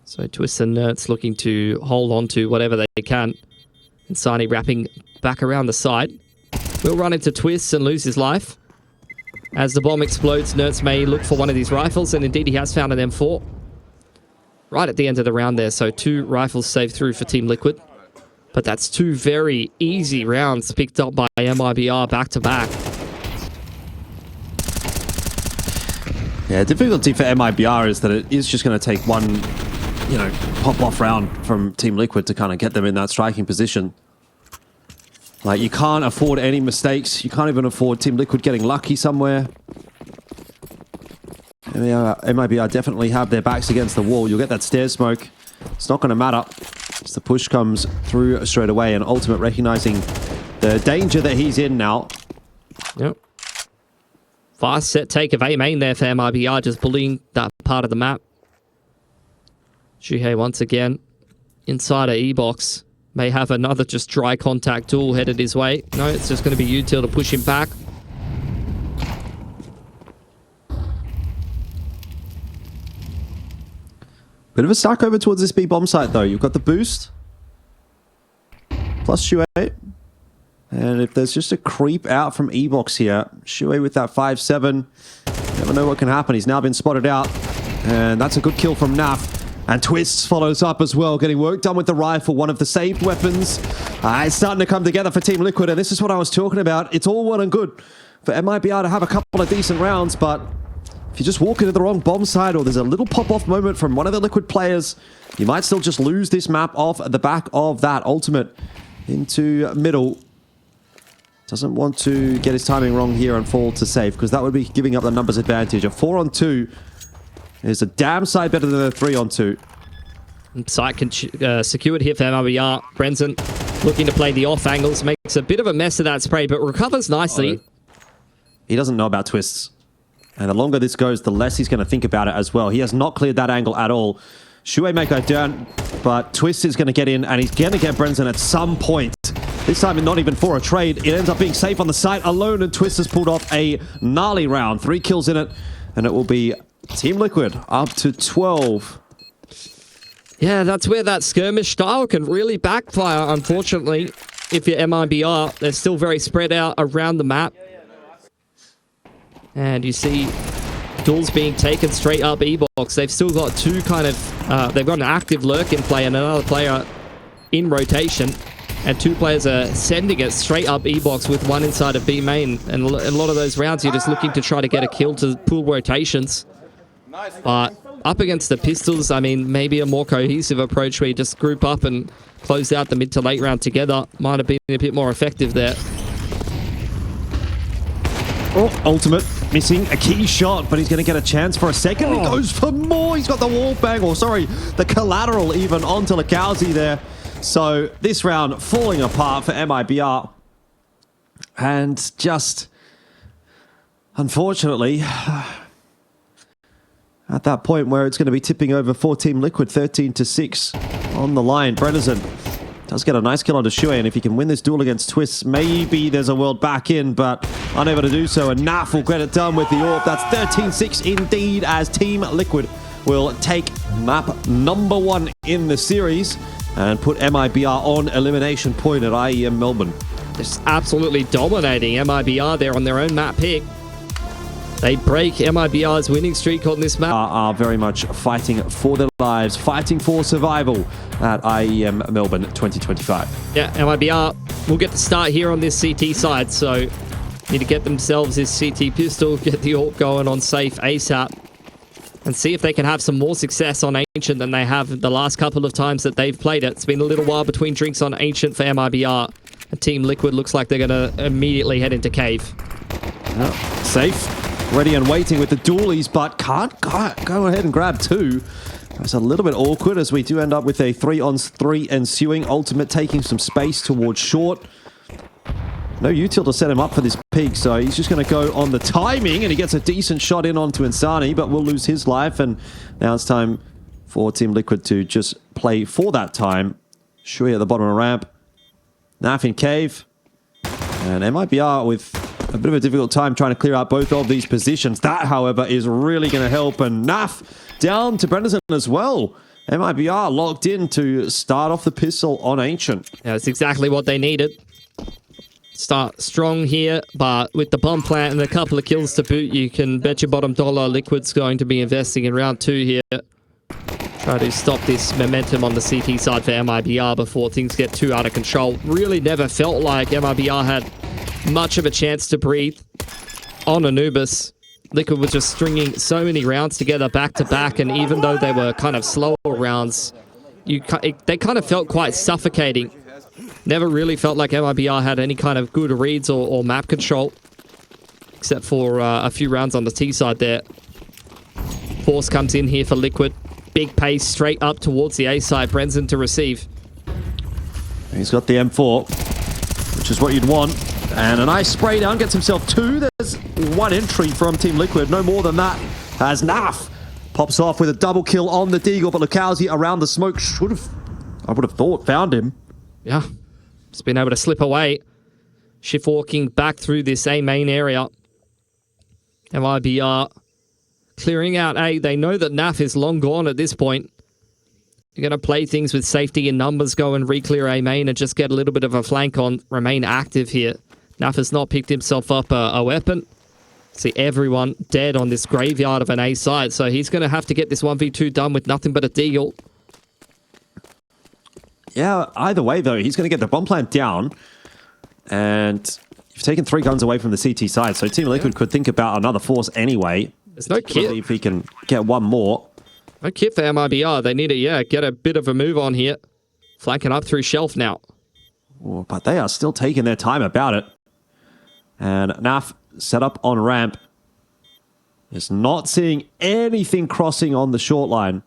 So Twist and Nerds looking to hold on to whatever they can. Insani wrapping back around the side. Will run into Twist and lose his life. As the bomb explodes, Nerds may look for one of these rifles, and indeed he has found an M4. Right at the end of the round there, so 2 rifles saved through for Team Liquid. But that's 2 very easy rounds picked up by MIBR back-to-back. Yeah, difficulty for MIBR is that it is just going to take one, you know, pop-off round from Team Liquid to kind of get them in that striking position. Like, you can't afford any mistakes. You can't even afford Team Liquid getting lucky somewhere. MIBR definitely have their backs against the wall. You'll get that stairs smoke. It's not going to matter. As the push comes through straight away, and Ultimate recognizing the danger that he's in now. Yep. Fast set take of A main there for MIBR, just bullying that part of the map. Shuhei once again inside a E-box. May have another just dry contact tool headed his way. No, it's just going to be Util to push him back. Bit of a stack over towards this B bomb site though. You've got the boost. Plus Shuhei. And if there's just a creep out from E-box here, Shuhei with that 5-7. Never know what can happen. He's now been spotted out. And that's a good kill from Naf. And Twists follows up as well, getting work done with the rifle, one of the saved weapons. It's starting to come together for Team Liquid, and this is what I was talking about. It's all well and good for MIBR to have a couple of decent rounds, but if you just walk into the wrong bomb site or there's a little pop-off moment from one of the Liquid players, you might still just lose this map off at the back of that. Ultimate into middle. Doesn't want to get his timing wrong here and fall to safe, because that would be giving up the numbers advantage. A 4-on-2 is a damn sight better than a 3-on-2. Site secured here for MIBR. Brenson looking to play the off angles. Makes a bit of a mess of that spray, but recovers nicely. He doesn't know about Twists. And the longer this goes, the less he's going to think about it as well. He has not cleared that angle at all. Shuhei may go down, but Twist is going to get in, and he's going to get Brenson at some point. This time, not even for a trade. It ends up being safe on the site alone, and Twist has pulled off a gnarly round. 3 kills in it, and it will be Team Liquid up to 12. Yeah, that's where that skirmish style can really backfire, unfortunately. If you're MIBR, they're still very spread out around the map. And you see duels being taken straight up E-box. They've still got 2 kind of... they've got an active lurk in play and another player in rotation. And 2 players are sending it straight up E-box with 1 inside of B main. And a lot of those rounds, you're just looking to try to get a kill to pull rotations. But up against the pistols, I mean, maybe a more cohesive approach where you just group up and close out the mid to late round together might have been a bit more effective there. Oh, Ultimate missing a key shot, but he's going to get a chance for a second. He goes for more. He's got the wall bang, or sorry, the collateral even onto Lakowski there. So this round falling apart for MIBR. And just, unfortunately, at that point where it's going to be tipping over for Team Liquid, 13-6 on the line. Brennerson does get a nice kill onto Shuhei, and if he can win this duel against Twists, maybe there's a world back in, but unable to do so, and Naf will get it done with the AWP. That's 13-6 indeed, as Team Liquid will take map number 1 in the series and put MIBR on elimination point at IEM Melbourne. Just absolutely dominating MIBR there on their own map pick. They break MIBR's winning streak on this map. Are very much fighting for their lives, fighting for survival at IEM Melbourne 2025. Yeah, MIBR will get the start here on this CT side, so need to get themselves this CT pistol, get the ult going on safe ASAP, and see if they can have some more success on Ancient than they have the last couple of times that they've played it. It's been a little while between drinks on Ancient for MIBR. And Team Liquid looks like they're going to immediately head into Cave. Safe, ready and waiting with the dualies, but can't go ahead and grab two. It's a little bit awkward as we do end up with a 3-on-3 ensuing. Ultimate taking some space towards short. No util to set him up for this peak, so he's just going to go on the timing, and he gets a decent shot in onto Insani, but will lose his life, and now it's time for Team Liquid to just play for that time. Shui at the bottom of the ramp. Naf in Cave. And MIBR with a bit of a difficult time trying to clear out both of these positions. That, however, is really going to help, and Naf down to Brendan as well. MIBR locked in to start off the pistol on Ancient. Yeah, that's exactly what they needed. Start strong here, but with the bomb plant and a couple of kills to boot, you can bet your bottom dollar Liquid's going to be investing in round 2 here. Try to stop this momentum on the CT side for MIBR before things get too out of control. Really never felt like MIBR had much of a chance to breathe on Anubis. Liquid was just stringing so many rounds together back to back, and even though they were kind of slower rounds, they kind of felt quite suffocating. Never really felt like MIBR had any kind of good reads or map control, except for a few rounds on the T side there. Force comes in here for Liquid. Big pace straight up towards the A side. Brendan to receive. He's got the M4, which is what you'd want. And a nice spray down, gets himself 2. There's 1 entry from Team Liquid, no more than that. As Naf pops off with a double kill on the Deagle, but Lukowski around the smoke I would have thought, found him. Yeah, just been able to slip away. Shift walking back through this A main area. MIBR clearing out A. They know that Naf is long gone at this point. You're going to play things with safety and numbers, go and re-clear A main and just get a little bit of a flank on, remain active here. Naf has not picked himself up a weapon. See everyone dead on this graveyard of an A side, so he's going to have to get this 1v2 done with nothing but a deagle. Yeah, either way, though, he's going to get the bomb plant down. And you've taken 3 guns away from the CT side, so Team Liquid could think about another force anyway. There's no kit. If he can get one more. No kit for MIBR. They need to, get a bit of a move on here. Flanking up through shelf now. Oh, but they are still taking their time about it. And Naf set up on ramp. Is not seeing anything crossing on the short line.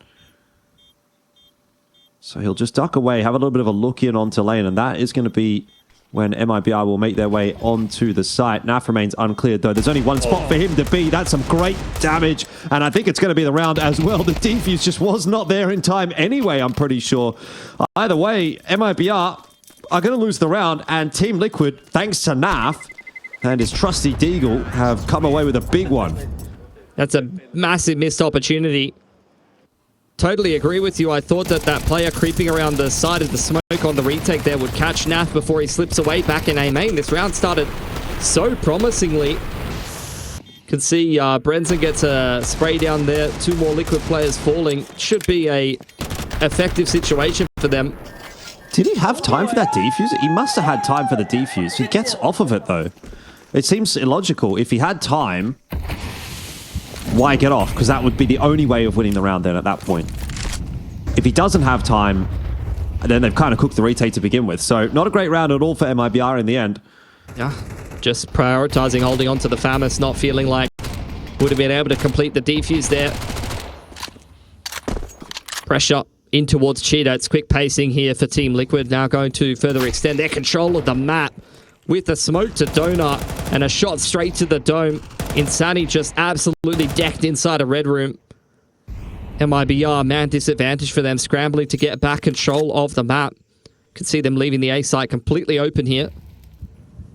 So he'll just duck away, have a little bit of a look in onto lane, and that is going to be when MIBR will make their way onto the site. Naf remains uncleared, though. There's only one spot for him to be. That's some great damage, and I think it's going to be the round as well. The defuse just was not there in time anyway, I'm pretty sure. Either way, MIBR are going to lose the round, and Team Liquid, thanks to Naf and his trusty Deagle, have come away with a big one. That's a massive missed opportunity. Totally agree with you. I thought that player creeping around the side of the smoke on the retake there would catch Naf before he slips away back in A main. This round started so promisingly. Can see Brendan gets a spray down there. 2 more Liquid players falling. Should be a effective situation for them. Did he have time for that defuse? He must have had time for the defuse. He gets off of it, though. It seems illogical. If he had time, why get off? Because that would be the only way of winning the round then at that point. If he doesn't have time, then they've kind of cooked the retake to begin with. So not a great round at all for MIBR in the end. Yeah, just prioritizing holding on to the FAMAS, not feeling like would have been able to complete the defuse there. Pressure in towards Cheetah. It's quick pacing here for Team Liquid. Now going to further extend their control of the map with a smoke to Donut and a shot straight to the dome. Insani just absolutely decked inside a red room. MIBR, man disadvantage for them, scrambling to get back control of the map. Can see them leaving the A site completely open here.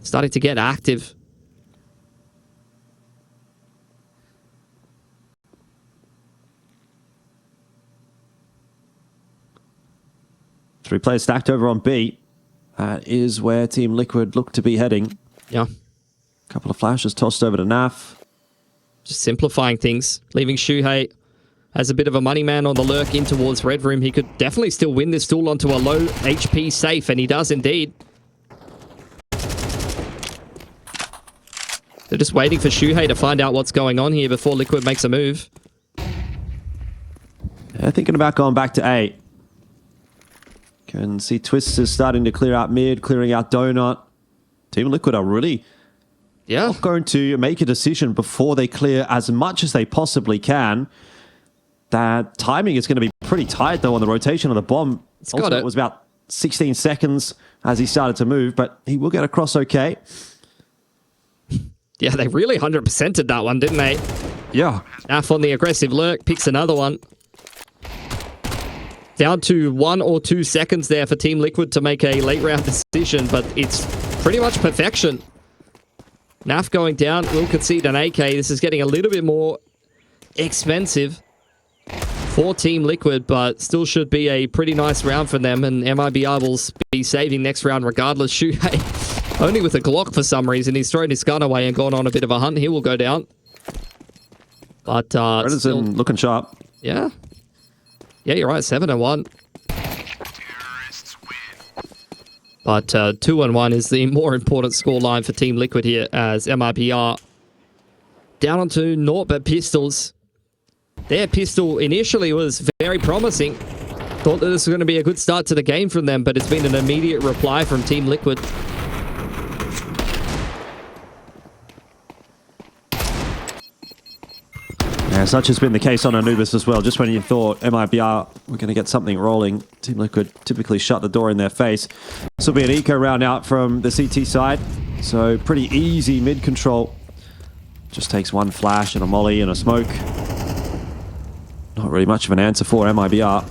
Starting to get active. Three players stacked over on B. That is where Team Liquid look to be heading. Yeah. Couple of flashes tossed over to Naf. Just simplifying things, leaving Shuhei as a bit of a money man on the lurk in towards Red Room. He could definitely still win this duel onto a low HP safe, and he does indeed. They're just waiting for Shuhei to find out what's going on here before Liquid makes a move. Yeah, thinking about going back to A. Can see Twists is starting to clear out mid, clearing out Donut. Team Liquid are really not going to make a decision before they clear as much as they possibly can. That timing is going to be pretty tight, though, on the rotation of the bomb. Ultimate was about 16 seconds as he started to move, but he will get across okay. Yeah, they really 100%ed that one, didn't they? Yeah. Naf on the aggressive lurk, picks another one. Down to 1 or 2 seconds there for Team Liquid to make a late round decision, but it's pretty much perfection. Naf going down, will concede an AK. This is getting a little bit more expensive for Team Liquid, but still should be a pretty nice round for them, and MIBR will be saving next round regardless. Shuhei only with a Glock for some reason. He's thrown his gun away and gone on a bit of a hunt. He will go down. But still looking sharp. Yeah. Yeah, you're right. 7-1. But 2-1 is the more important scoreline for Team Liquid here, as MIBR down onto naught but pistols. Their pistol initially was very promising. Thought that this was going to be a good start to the game from them, but it's been an immediate reply from Team Liquid. Yeah, such has been the case on Anubis as well. Just when you thought MIBR were going to get something rolling, Team Liquid typically shut the door in their face. This will be an eco round out from the CT side. So pretty easy mid control. Just takes one flash and a molly and a smoke. Not really much of an answer for MIBR.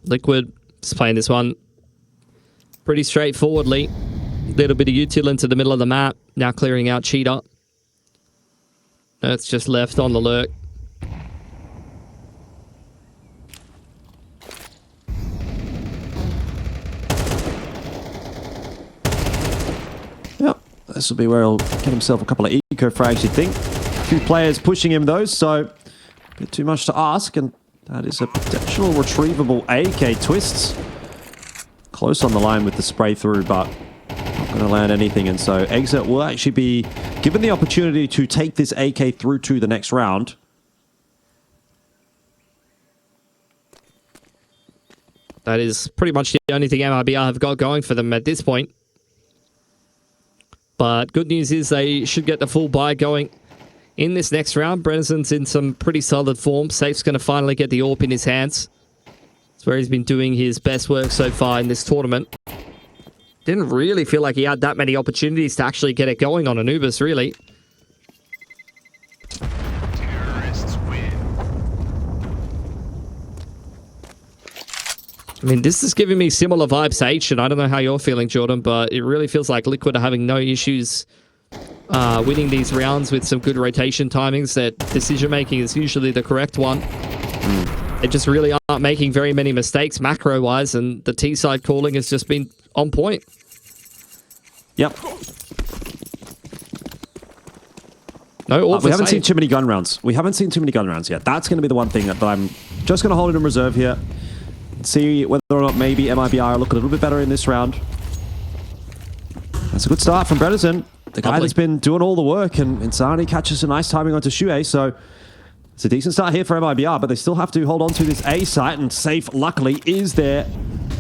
Liquid is playing this one pretty straightforwardly. Little bit of util into the middle of the map. Now clearing out Cheetah. It's just left on the lurk. Yep, this will be where he'll get himself a couple of eco frags, you'd think. A few players pushing him though, so a bit too much to ask, and that is a potential retrievable AK. Twists close on the line with the spray through, but not going to land anything, and so Exit will actually be given the opportunity to take this AK through to the next round. That is pretty much the only thing MIBR have got going for them at this point. But good news is they should get the full buy going in this next round. Brennison's in some pretty solid form. Safe's going to finally get the AWP in his hands. It's where he's been doing his best work so far in this tournament. Didn't really feel like he had that many opportunities to actually get it going on Anubis, really. I mean, this is giving me similar vibes to H, and I don't know how you're feeling, Jordan, but it really feels like Liquid are having no issues winning these rounds with some good rotation timings. That decision-making is usually the correct one. They just really aren't making very many mistakes macro-wise, and the T-side calling has just been on point. Yep. No, we haven't seen too many gun rounds. We haven't seen too many gun rounds yet. That's going to be the one thing that I'm just going to hold it in reserve here. See whether or not maybe MIBR look a little bit better in this round. That's a good start from Bredesen, the guy that's been doing all the work, and Insani catches a nice timing onto Shuhei, so it's a decent start here for MIBR, but they still have to hold on to this A site, and Safe, luckily, is there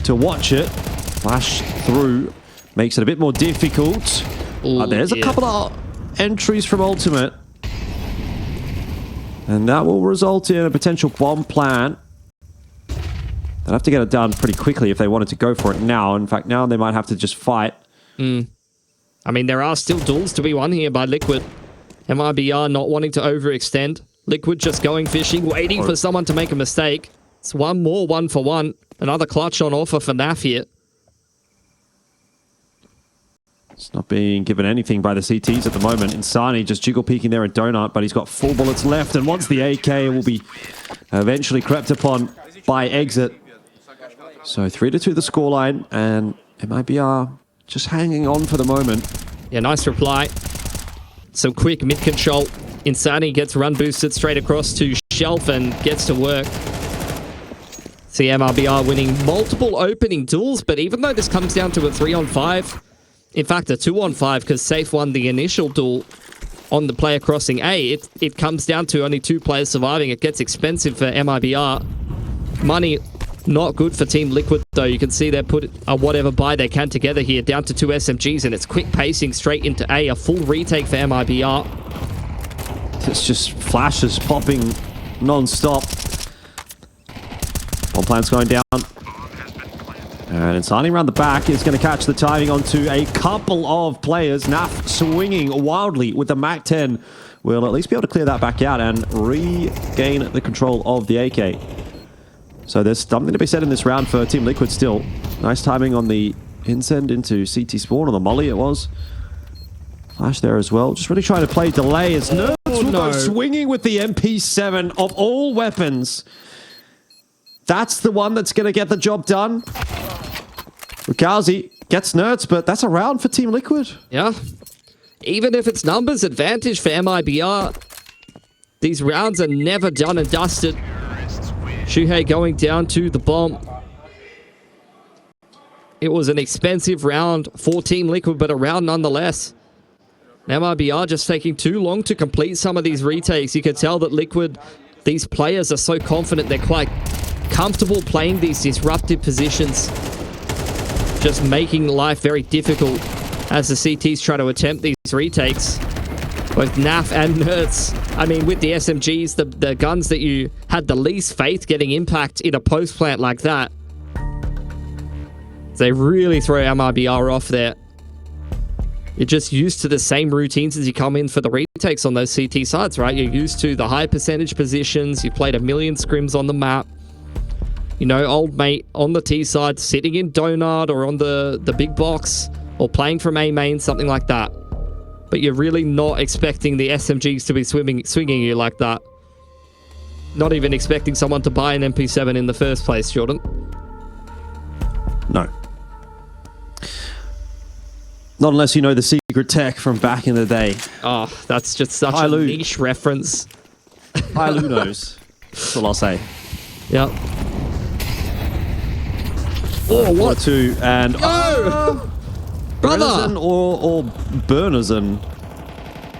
to watch it. Flash through makes it a bit more difficult. There's a couple of entries from Ultimate, and that will result in a potential bomb plant. They'll have to get it done pretty quickly if they wanted to go for it now. In fact, now they might have to just fight. I mean, there are still duels to be won here by Liquid. MIBR not wanting to overextend. Liquid just going fishing, waiting for someone to make a mistake. It's one more 1-for-1. Another clutch on offer for NAF here. It's not being given anything by the CTs at the moment. Insani just jiggle peeking there at Donut, but he's got 4 bullets left, and once the AK will be eventually crept upon by Exit. So 3-2 the scoreline, and MIBR just hanging on for the moment. Yeah, nice reply. Some quick mid control. Insani gets run boosted straight across to Shelf and gets to work. See MIBR winning multiple opening duels, but even though this comes down to a 3-on-5, in fact a 2-on-5 because Safe won the initial duel on the player crossing A, it comes down to only 2 players surviving. It gets expensive for MIBR. Money not good for Team Liquid though. You can see they put whatever buy they can together here, down to 2 SMGs, and it's quick pacing straight into A. A full retake for MIBR. It's just flashes popping non-stop. One plant's going down. And Insani around the back is going to catch the timing onto a couple of players. Naf swinging wildly with the MAC-10. Will at least be able to clear that back out and regain the control of the AK. So there's something to be said in this round for Team Liquid still. Nice timing on the insend into CT spawn, on the molly it was. Flash there as well. Just really trying to play delay as Nerds will go swinging with the MP7 of all weapons. That's the one that's going to get the job done. Rukowski gets Nerds, but that's a round for Team Liquid. Yeah. Even if it's numbers advantage for MIBR, these rounds are never done and dusted. Shuhei going down to the bomb. It was an expensive round for Team Liquid, but a round nonetheless. MIBR just taking too long to complete some of these retakes. You can tell that Liquid, these players are so confident, they're quite comfortable playing these disruptive positions, just making life very difficult as the CTs try to attempt these retakes. Both NAF and Nerds. I mean, with the SMGs, the guns that you had the least faith getting impact in a post plant like that, they really throw MIBR off there. You're just used to the same routines as you come in for the retakes on those CT sides, right? You're used to the high percentage positions. You've played a million scrims on the map. You know, old mate on the T side, sitting in Donut or on the big box, or playing from A main, something like that. But you're really not expecting the SMGs to be swinging you like that. Not even expecting someone to buy an MP7 in the first place, Jordan. No. Not unless you know the secret tech from back in the day. Oh, that's just such a niche reference. Lou knows. That's all I'll say. Yep. Oh, what? Two and brother, or Bernazon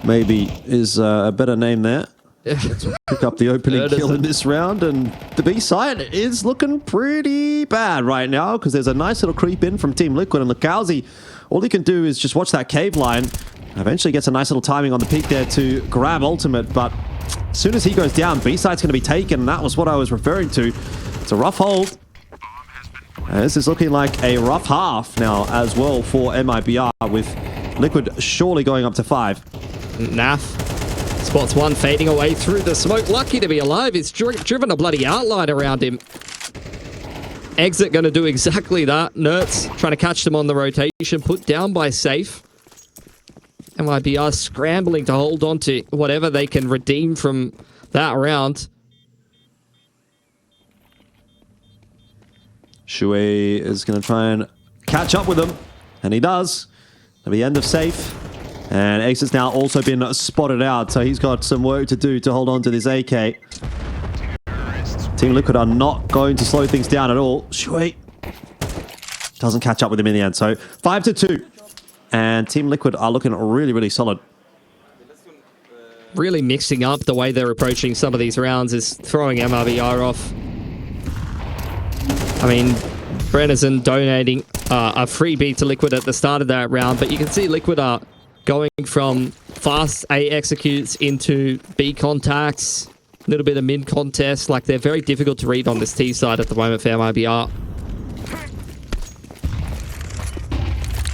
maybe is a better name there. Let's pick up the opening kill in this round, and the B side is looking pretty bad right now because there's a nice little creep in from Team Liquid, and Lukowski, all he can do is just watch that cave line. Eventually gets a nice little timing on the peak there to grab ultimate, but as soon as he goes down, B side's going to be taken, and that was what I was referring to. It's a rough hold. And this is looking like a rough half now as well for MIBR, with Liquid surely going up to 5. Naf spots one, fading away through the smoke. Lucky to be alive. He's driven a bloody outline around him. Exit going to do exactly that. Nerds trying to catch them on the rotation. Put down by Safe. MIBR scrambling to hold on to whatever they can redeem from that round. Shui is going to try and catch up with him, and he does. At the end of Safe. And Ace has now also been spotted out, so he's got some work to do to hold on to this AK. Team Liquid are not going to slow things down at all. Shui doesn't catch up with him in the end, so 5-2. And Team Liquid are looking really, really solid. Really mixing up the way they're approaching some of these rounds is throwing MIBR off. I mean, Brennerson donating a freebie to Liquid at the start of that round, but you can see Liquid are going from fast A executes into B contacts, a little bit of mid contest. Like, they're very difficult to read on this T side at the moment for MIBR.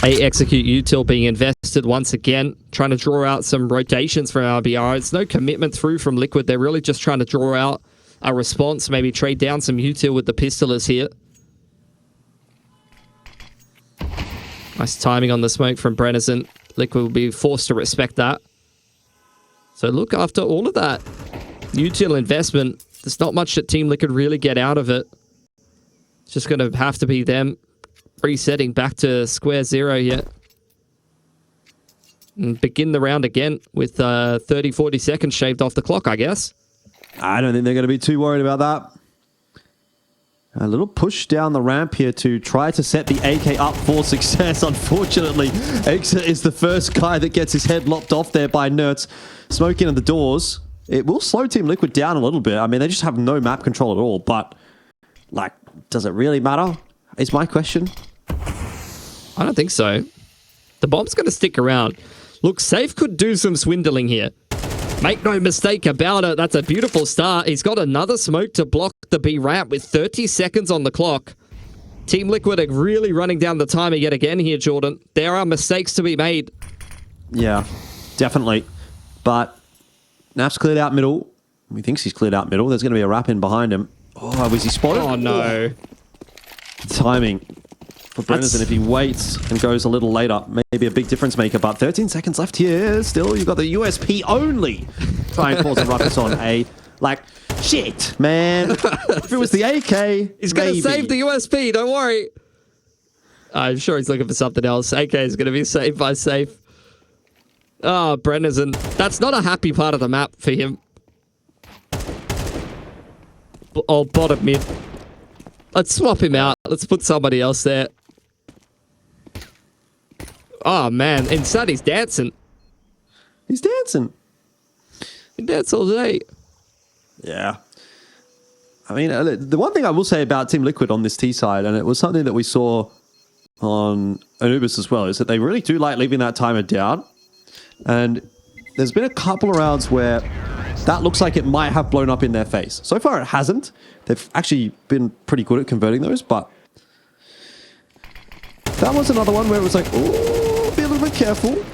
A execute util being invested once again, trying to draw out some rotations from MIBR. It's no commitment through from Liquid. They're really just trying to draw out a response, maybe trade down some util with the pistolers here. Nice timing on the smoke from Brennerson. Liquid will be forced to respect that. So look, after all of that util investment, there's not much that Team Liquid really get out of it. It's just going to have to be them resetting back to square zero here. And begin the round again with 30, 40 seconds shaved off the clock, I guess. I don't think they're going to be too worried about that. A little push down the ramp here to try to set the AK up for success. Unfortunately, Exit is the first guy that gets his head lopped off there by Nerds. Smoke in at the doors. It will slow Team Liquid down a little bit. I mean, they just have no map control at all. But, like, does it really matter? Is my question. I don't think so. The bomb's going to stick around. Look, Safe could do some swindling here. Make no mistake about it. That's a beautiful start. He's got another smoke to block the B ramp with 30 seconds on the clock. Team Liquid are really running down the timer yet again here, Jordan. There are mistakes to be made. Yeah, definitely. But Naf's cleared out middle. He thinks he's cleared out middle. There's going to be a wrap in behind him. Oh, was he spotted? Oh, no. Timing for Brennison. If he waits and goes a little later, maybe a big difference maker. But 13 seconds left here. Still, you've got the USP only. Try and cause a ruckus on A. Like, shit, man. If it was the AK, he's going to save the USP. Don't worry. I'm sure he's looking for something else. AK is going to be saved by Safe. Oh, Brennison. That's not a happy part of the map for him. Oh, bottom mid. Let's swap him out. Let's put somebody else there. Oh, man. Inside, he's dancing. He's dancing. He dances all day. Yeah. I mean, the one thing I will say about Team Liquid on this T side, and it was something that we saw on Anubis as well, is that they really do like leaving that timer down. And there's been a couple of rounds where that looks like it might have blown up in their face. So far, it hasn't. They've actually been pretty good at converting those, but that was another one where it was like, oh, be a little bit careful.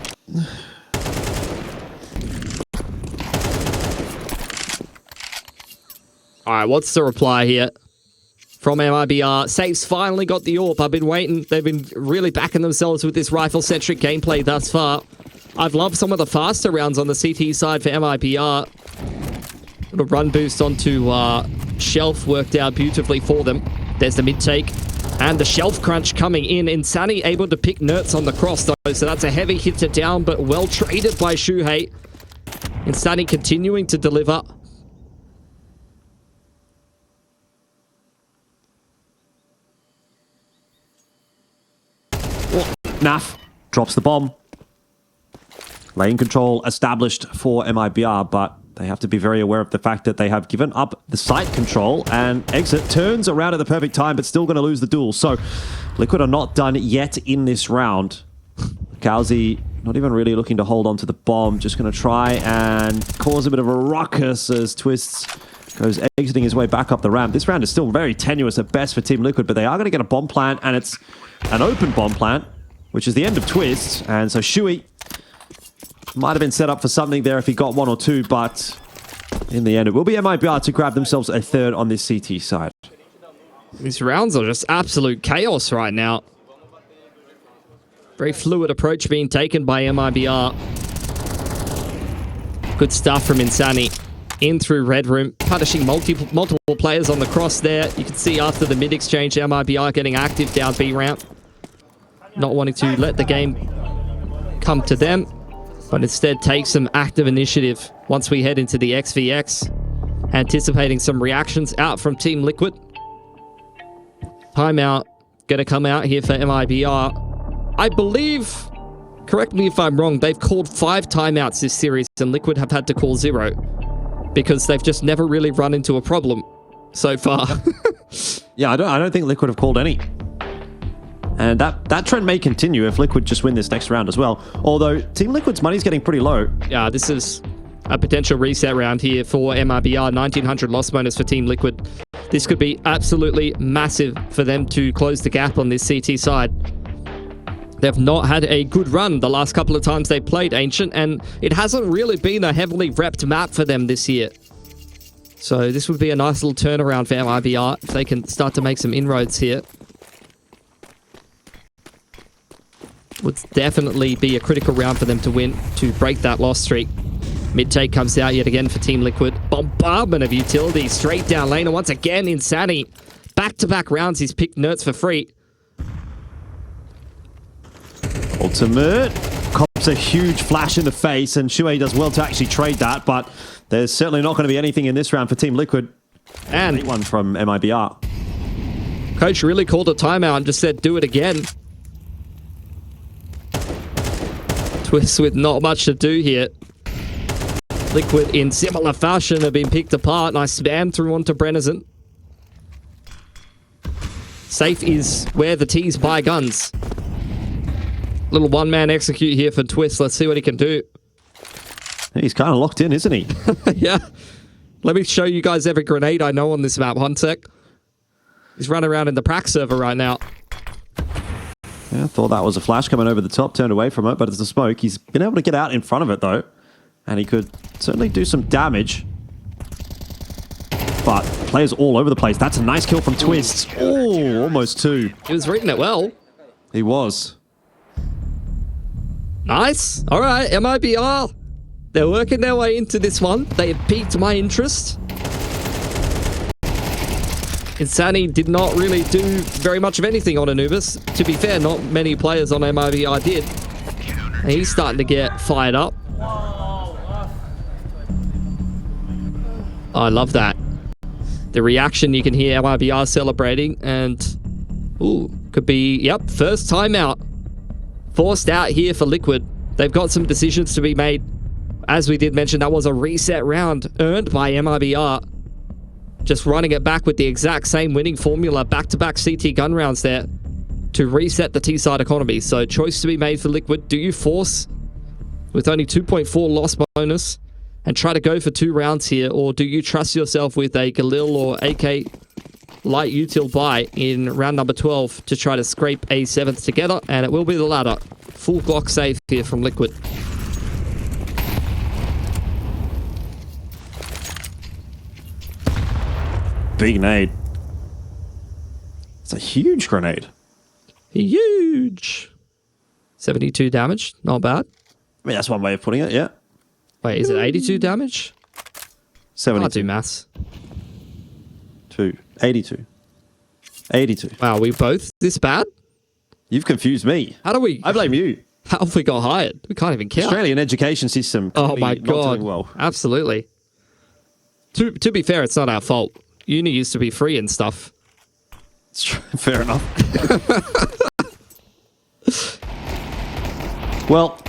All right, what's the reply here from MIBR? Safe's finally got the AWP. I've been waiting. They've been really backing themselves with this rifle-centric gameplay thus far. I've loved some of the faster rounds on the CT side for MIBR. Little run boost onto Shelf worked out beautifully for them. There's the mid-take. And the Shelf crunch coming in. Insani able to pick Nerds on the cross, though. So that's a heavy hit to down, but well traded by Shuhei. Insani continuing to deliver. Naf drops the bomb. Lane control established for MIBR, but they have to be very aware of the fact that they have given up the site control, and Exit turns around at the perfect time, but still going to lose the duel. So Liquid are not done yet in this round. Kowsey not even really looking to hold on to the bomb, just going to try and cause a bit of a ruckus as Twists goes exiting his way back up the ramp. This round is still very tenuous at best for Team Liquid, but they are going to get a bomb plant, and it's an open bomb plant, which is the end of Twists. And so Shui might have been set up for something there if he got one or two, but in the end, it will be MIBR to grab themselves a third on this CT side. These rounds are just absolute chaos right now. Very fluid approach being taken by MIBR. Good stuff from Insani. In through Red Room, punishing multiple players on the cross there. You can see after the mid exchange, MIBR getting active down B ramp. Not wanting to let the game come to them, but instead take some active initiative once we head into the XVX. Anticipating some reactions out from Team Liquid. Timeout going to come out here for MIBR. I believe, correct me if I'm wrong, they've called 5 timeouts this series and Liquid have had to call 0 because they've just never really run into a problem so far. Yeah, I don't think Liquid have called any. And that trend may continue if Liquid just win this next round as well. Although Team Liquid's money's getting pretty low. Yeah, this is a potential reset round here for MIBR. 1900 loss bonus for Team Liquid. This could be absolutely massive for them to close the gap on this CT side. They've not had a good run the last couple of times they played Ancient, and it hasn't really been a heavily repped map for them this year. So this would be a nice little turnaround for MIBR if they can start to make some inroads here. Would definitely be a critical round for them to win, to break that loss streak. Mid-take comes out yet again for Team Liquid. Bombardment of utility straight down lane, and once again, Insani. Back-to-back rounds, he's picked Nerds for free. Ultimate cops a huge flash in the face, and Shuhei does well to actually trade that, but there's certainly not going to be anything in this round for Team Liquid. And Great one from MIBR. coach really called a timeout and just said, do it again. Twist with not much to do here. Liquid in similar fashion have been picked apart. Nice spam through onto Brennison. Safe is where the T's buy guns. Little one-man execute here for Twist. Let's see what he can do. He's kind of locked in, isn't he? Yeah. Let me show you guys every grenade I know on this map. One sec. He's running around in the prac server right now. Yeah, thought that was a flash coming over the top, turned away from it, but it's the smoke. He's been able to get out in front of it, though. And he could certainly do some damage. But players all over the place. That's a nice kill from Twist. Oh, almost two. He was reading it well. He was. Nice. All right, MIBR. They're working their way into this one. They have piqued my interest. Insani did not really do very much of anything on Anubis. To be fair, not many players on MIBR did. And he's starting to get fired up. I love that. The reaction, you can hear MIBR celebrating, and ooh, could be, yep, first timeout. Forced out here for Liquid. They've got some decisions to be made. As we did mention, that was a reset round earned by MIBR. Just running it back with the exact same winning formula, back-to-back CT gun rounds there to reset the T-side economy. So choice to be made for Liquid. Do you force with only 2.4 loss bonus and try to go for 2 rounds here, or do you trust yourself with a Galil or AK light util buy in round number 12 to try to scrape a 7th together? And it will be the latter. Full Glock safe here from Liquid. Big nade. It's a huge grenade. Huge. 72 damage. Not bad. I mean, that's one way of putting it, yeah. Wait, is it 82 damage? 72. Can't do maths. 82. 82. Wow, we both this bad? You've confused me. How do we... I blame you. How have we got hired? We can't even count. Australian education system. Oh my not God. doing well. Absolutely. To be fair, it's not our fault. Uni used to be free and stuff. It's true. Fair enough. Well,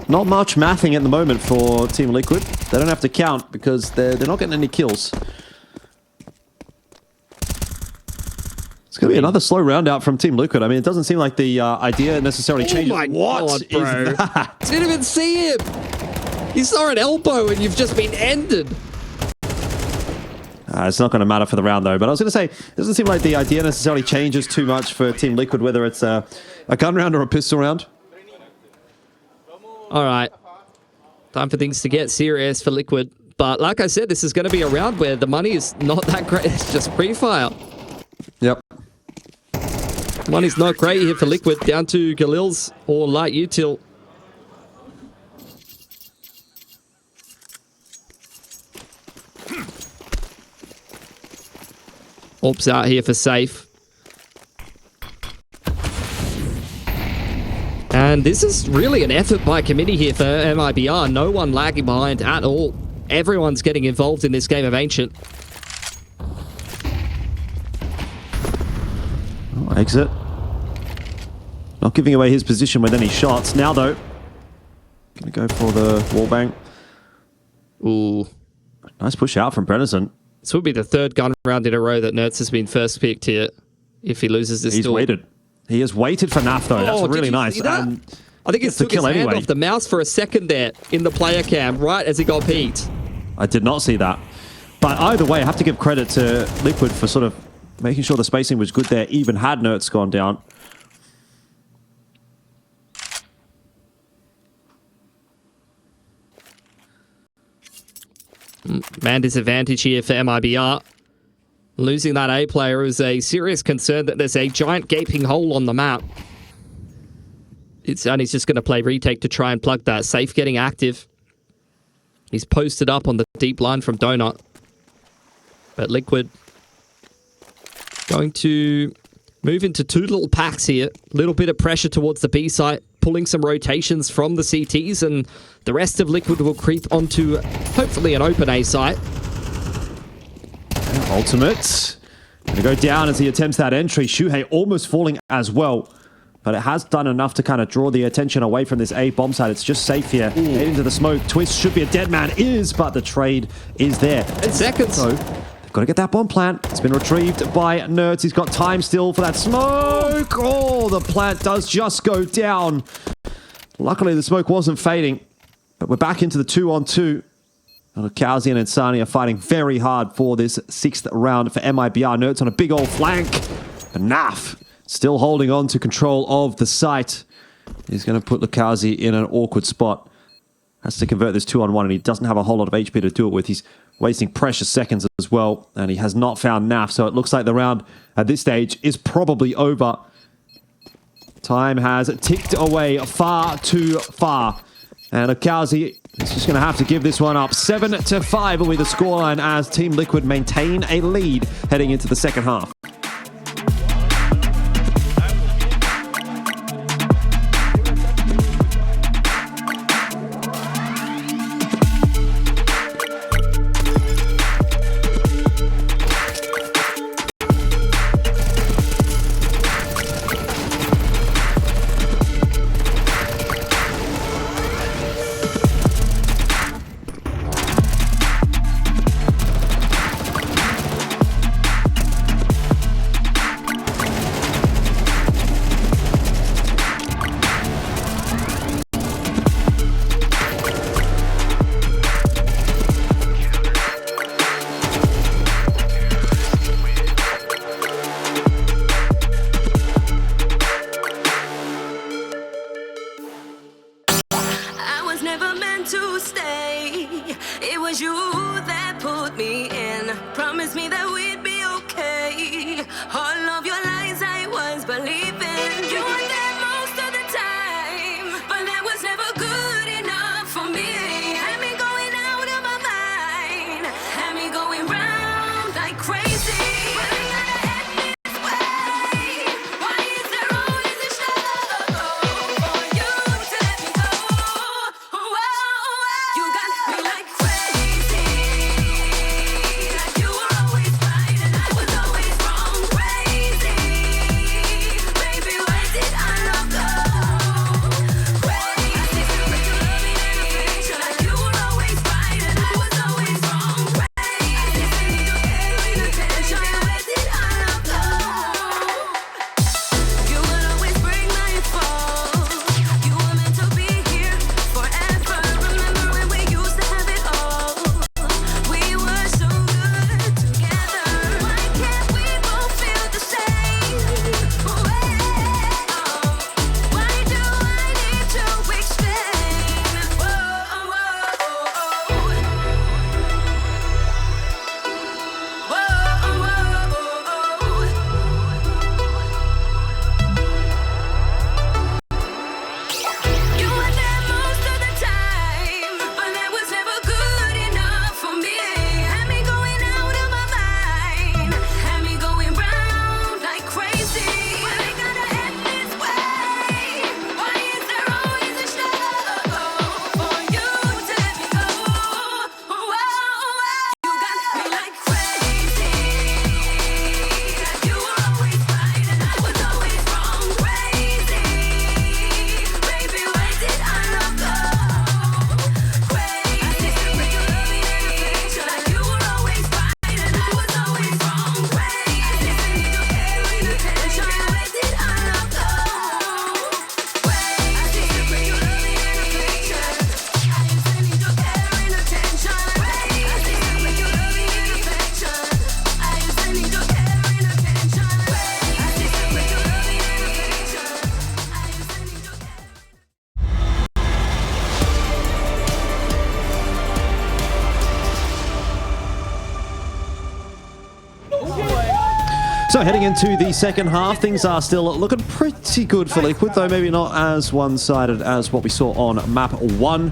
not much mathing at the moment for Team Liquid. They don't have to count because they're not getting any kills. It's going to be another slow round out from Team Liquid. I mean, it doesn't seem like the idea necessarily changes. Oh my What God, is bro. that? Didn't even see him. You saw an elbow and you've just been ended. It's not going to matter for the round, though. But I was going to say, it doesn't seem like the idea necessarily changes too much for Team Liquid, whether it's a gun round or a pistol round. All right. Time for things to get serious for Liquid. But like I said, this is going to be a round where the money is not that great. It's just pre-fire. Yep. Money's not great here for Liquid. Down to Galil's or light util. Orbs out here for safe. And this is really an effort by committee here for MIBR. No one lagging behind at all. Everyone's getting involved in this game of Ancient. Oh, exit. Not giving away his position with any shots. Now, though, going to go for the wallbang. Ooh. Nice push out from Brennison. This would be the 3rd gun round in a row that Nertz has been first picked here. If he loses this He's duel. waited. He has waited for Naf, though. That's really nice. And I think he took his hand off the mouse for a second there in the player cam, right as he got peaked. I did not see that. But either way, I have to give credit to Liquid for sort of making sure the spacing was good there, even had Nertz gone down. Man disadvantage here for MIBR. Losing that A player is a serious concern that there's a giant gaping hole on the map. He's just going to play retake to try and plug that. Safe getting active. He's posted up on the deep line from Donut. But Liquid going to Move into two little packs here. Little bit of pressure towards the B site, pulling some rotations from the CTs, and the rest of Liquid will creep onto, hopefully, an open A site. Ultimate. Gonna go down as he attempts that entry. Shuhei almost falling as well. But it has done enough to kind of draw the attention away from this A bomb site. It's just safe here. Head into the smoke. Twist should be a dead man. Is, but the trade is there. 10 seconds. So, they've got to get that bomb plant. It's been retrieved by Nerds. He's got time still for that smoke. Oh, the plant does just go down. Luckily, the smoke wasn't fading. But we're back into the 2-on-2. Kausi and Insani are fighting very hard for this 6th round for MIBR. Nerds on a big old flank. But Naf still holding on to control of the site. He's going to put Lukazi in an awkward spot. Has to convert this 2-on-1, and he doesn't have a whole lot of HP to do it with. He's wasting precious seconds as well, and he has not found Naf, so it looks like the round at this stage is probably over. Time has ticked away far too far. And Lukazi is just going to have to give this one up. 7-5 will be the scoreline as Team Liquid maintain a lead heading into the second half. So heading into the second half, things are still looking pretty good for Liquid, though maybe not as one-sided as what we saw on map 1.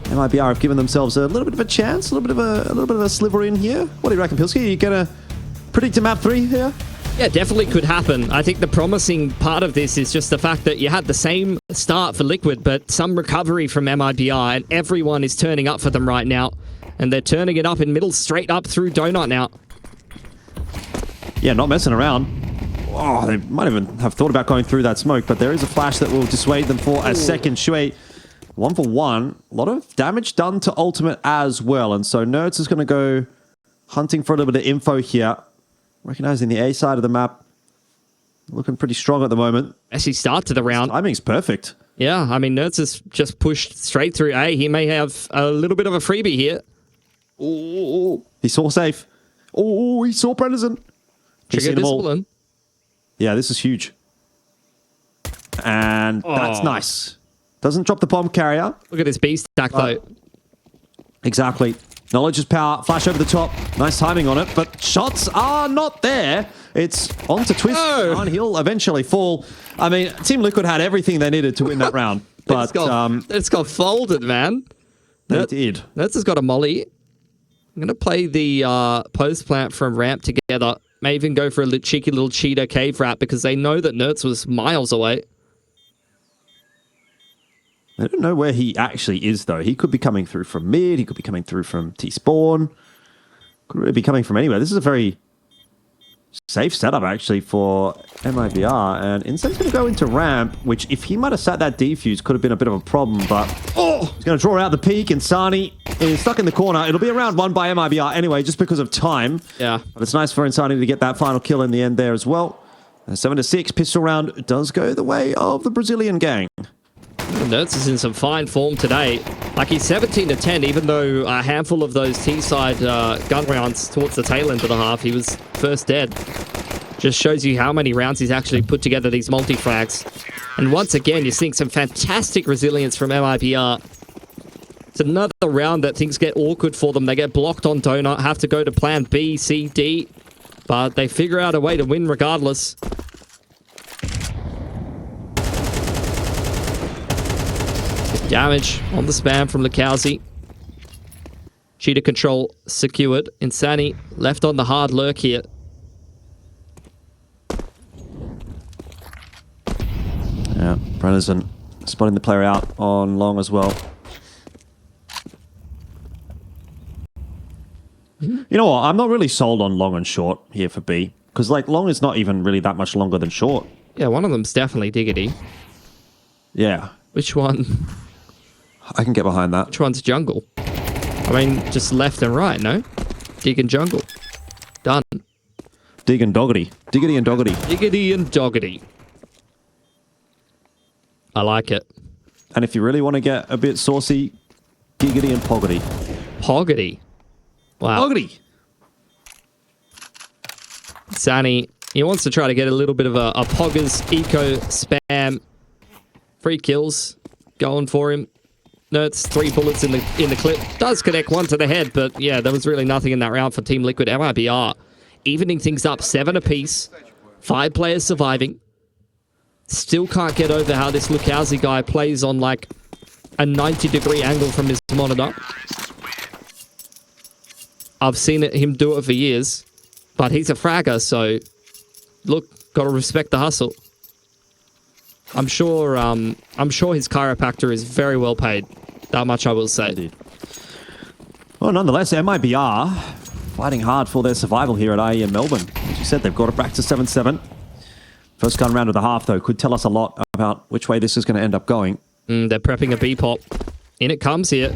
MIBR have given themselves a little bit of a chance, a little bit of a sliver in here. What do you reckon, Pilsky? Are you gonna predict a map 3 here? Yeah, definitely could happen. I think the promising part of this is just the fact that you had the same start for Liquid, but some recovery from MIBR, and everyone is turning up for them right now. And they're turning it up in middle, straight up through Donut now. Yeah, not messing around. Oh, they might even have thought about going through that smoke, but there is a flash that will dissuade them for a second. Shui, 1 for 1. A lot of damage done to Ultimate as well. And so Nerds is going to go hunting for a little bit of info here. Recognizing the A side of the map. Looking pretty strong at the moment. Actually start to the round. Timing's perfect. Yeah, I mean, Nerds has just pushed straight through A. He may have a little bit of a freebie here. Oh, he saw safe. Oh, he saw Predison. Trigger discipline. Yeah, this is huge. And that's nice. Doesn't drop the bomb carrier. Look at this B stack, though. Exactly. Knowledge is power. Flash over the top. Nice timing on it, but shots are not there. It's on to Twist, and he'll eventually fall. I mean, Team Liquid had everything they needed to win that round, but it's got folded, man. They did. Nerds has got a molly. I'm going to play the post plant from ramp together. May even go for a cheeky little cheetah cave wrap because they know that Nerds was miles away. I don't know where he actually is, though. He could be coming through from mid. He could be coming through from T-Spawn. Could really be coming from anywhere. This is a very safe setup, actually, for MIBR. And Insane's going to go into ramp, which, if he might have sat that defuse, could have been a bit of a problem. But he's going to draw out the peak. Insani is stuck in the corner. It'll be a round 1 by MIBR anyway, just because of time. Yeah. But it's nice for Insani to get that final kill in the end there as well. 7-6 pistol round does go the way of the Brazilian gang. Nerds is in some fine form today. Like, he's 17-10, even though a handful of those T-side gun rounds towards the tail end of the half, he was first dead. Just shows you how many rounds he's actually put together, these multi-frags. And once again, you're seeing some fantastic resilience from MIBR. It's another round that things get awkward for them. They get blocked on Donut, have to go to plan B, C, D. But they figure out a way to win regardless. Damage on the spam from Lukowski. Cheetah control secured. Insani left on the hard lurk here. Yeah, Brennerson spotting the player out on long as well. You know what? I'm not really sold on long and short here for B. Because, like, long is not even really that much longer than short. Yeah, one of them's definitely Diggity. Yeah. Which one? I can get behind that. Which one's jungle? I mean, just left and right, no? Dig and jungle. Done. Dig and doggity. Diggity and doggity. Diggity and doggity. I like it. And if you really want to get a bit saucy, giggity and poggity. Poggity. Wow. Poggity. Sani, he wants to try to get a little bit of a poggers eco spam. Free kills going for him. Nerds, 3 bullets in the clip. Does connect 1 to the head, but yeah, there was really nothing in that round for Team Liquid. MIBR evening things up, 7 apiece. 5 players surviving. Still can't get over how this Lukowski guy plays on like a 90-degree angle from his monitor. I've seen him do it for years, but he's a fragger, so look, gotta respect the hustle. I'm sure his chiropractor is very well paid. That much I will say. Indeed. Well, nonetheless, MIBR fighting hard for their survival here at IEM Melbourne. As you said, they've got it back to 7-7. First gun round of the half, though, could tell us a lot about which way this is going to end up going. They're prepping a B-pop. In it comes here.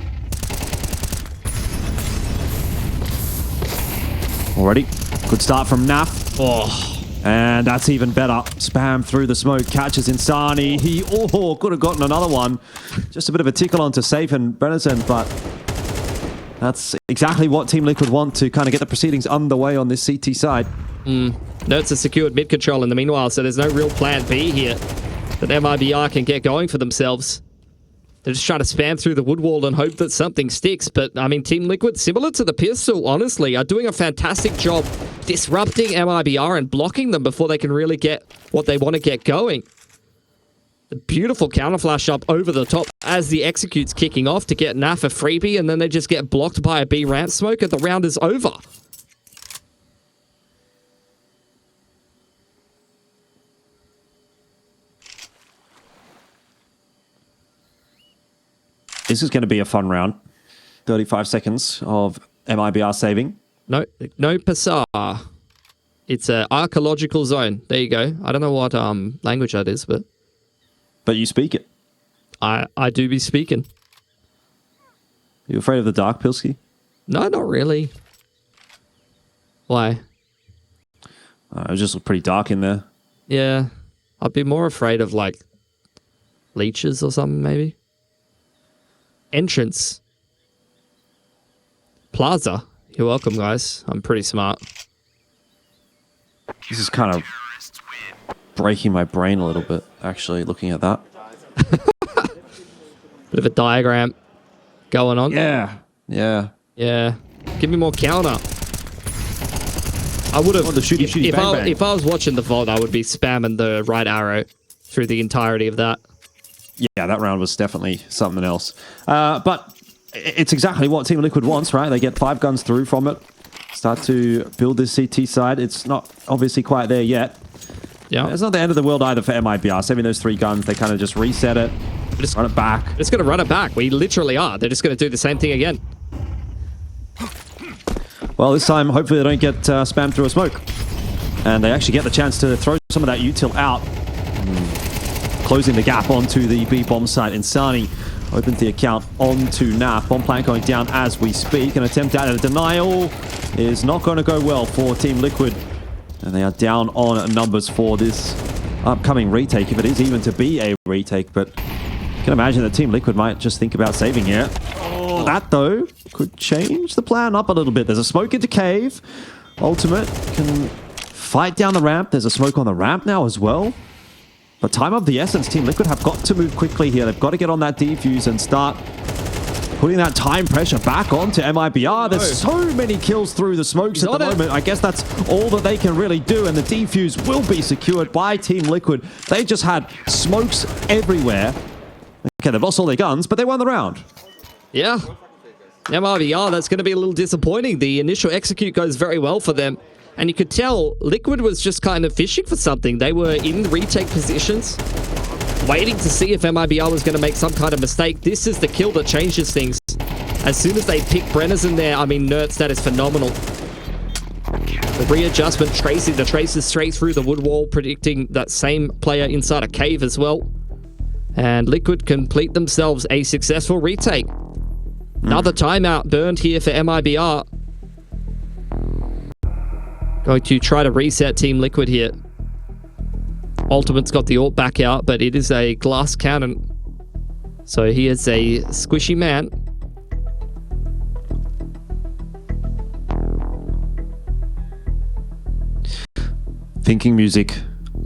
Already. Good start from Naf. Oh. And that's even better. Spam through the smoke, catches Insani. He could have gotten another one. Just a bit of a tickle onto Safe and Brennerson, but that's exactly what Team Liquid want to kind of get the proceedings underway on this CT side. Nerds has secured mid control in the meanwhile, so there's no real plan B here that MIBR can get going for themselves. They're just trying to spam through the wood wall and hope that something sticks. But, I mean, Team Liquid, similar to the pistol, honestly, are doing a fantastic job disrupting MIBR and blocking them before they can really get what they want to get going. The beautiful counter flash up over the top as the execute's kicking off to get Naf a freebie, and then they just get blocked by a B ramp smoke and the round is over. This is going to be a fun round. 35 seconds of MIBR saving. No Passar. It's a archaeological zone. There you go. I don't know what language that is, but you speak it. I do be speaking. You afraid of the dark, Pilsky? No, not really. Why? It just looked pretty dark in there. Yeah, I'd be more afraid of like leeches or something, maybe. Entrance. Plaza. You're welcome, guys. I'm pretty smart. This is kind of breaking my brain a little bit, actually, looking at that. Bit of a diagram going on. Yeah. Give me more counter. I would have. If I was watching the vault, I would be spamming the right arrow through the entirety of that. Yeah, that round was definitely something else. But it's exactly what Team Liquid wants, right? They get 5 guns through from it. Start to build this CT side. It's not obviously quite there yet. Yeah, it's not the end of the world either for MIBR. Saving those 3 guns, they kind of just reset it, run it back. They're just going to run it back. We literally are. They're just going to do the same thing again. Well, this time, hopefully they don't get spammed through a smoke. And they actually get the chance to throw some of that util out. Closing the gap onto the B bomb site. Insani opens the account onto NAF. Bomb plant going down as we speak. An attempt at a denial is not going to go well for Team Liquid. And they are down on numbers for this upcoming retake, if it is even to be a retake. But you can imagine that Team Liquid might just think about saving here. Oh, that, though, could change the plan up a little bit. There's a smoke into cave. Ultimate can fight down the ramp. There's a smoke on the ramp now as well. But time of the essence, Team Liquid have got to move quickly here. They've got to get on that defuse and start putting that time pressure back onto MIBR. There's so many kills through the smokes at the moment. I guess that's all that they can really do, and the defuse will be secured by Team Liquid. They just had smokes everywhere. Okay, they've lost all their guns, but they won the round. Yeah. MIBR, that's going to be a little disappointing. The initial execute goes very well for them. And you could tell Liquid was just kind of fishing for something. They were in retake positions, waiting to see if MIBR was going to make some kind of mistake. This is the kill that changes things. As soon as they pick Brenners in there, I mean, Nerds, that is phenomenal. The readjustment, tracing the traces straight through the wood wall, predicting that same player inside a cave as well. And Liquid complete themselves a successful retake. Another timeout burned here for MIBR. Going to try to reset Team Liquid here. Ultimate's got the ult back out, but it is a glass cannon. So he is a squishy man. Thinking music.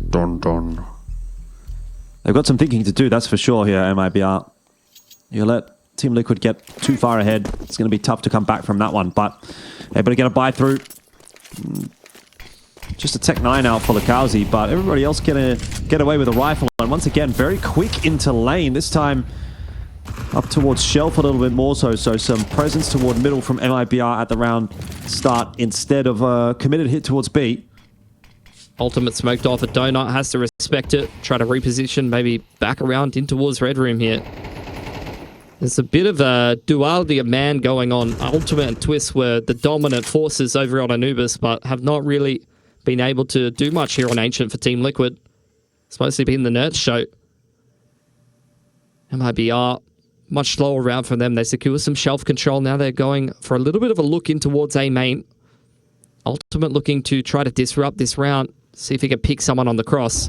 Dun dun. They've got some thinking to do, that's for sure here, MIBR. You let Team Liquid get too far ahead. It's going to be tough to come back from that one, but able to get a buy through. Just a Tech 9 out for Lakauzi, but everybody else gonna get away with a rifle. And once again, very quick into lane. This time up towards Shelf a little bit more so. So some presence toward middle from MIBR at the round start instead of a committed hit towards B. Ultimate smoked off. A Donut has to respect it. Try to reposition, maybe back around in towards Red Room here. There's a bit of a duality of man going on. Ultimate and Twist were the dominant forces over on Anubis, but have not really been able to do much here on Ancient for Team Liquid. It's mostly been the Nerds show. MIBR, much slower round from them. They secure some shelf control. Now they're going for a little bit of a look in towards A main. Ultimate looking to try to disrupt this round. See if he can pick someone on the cross.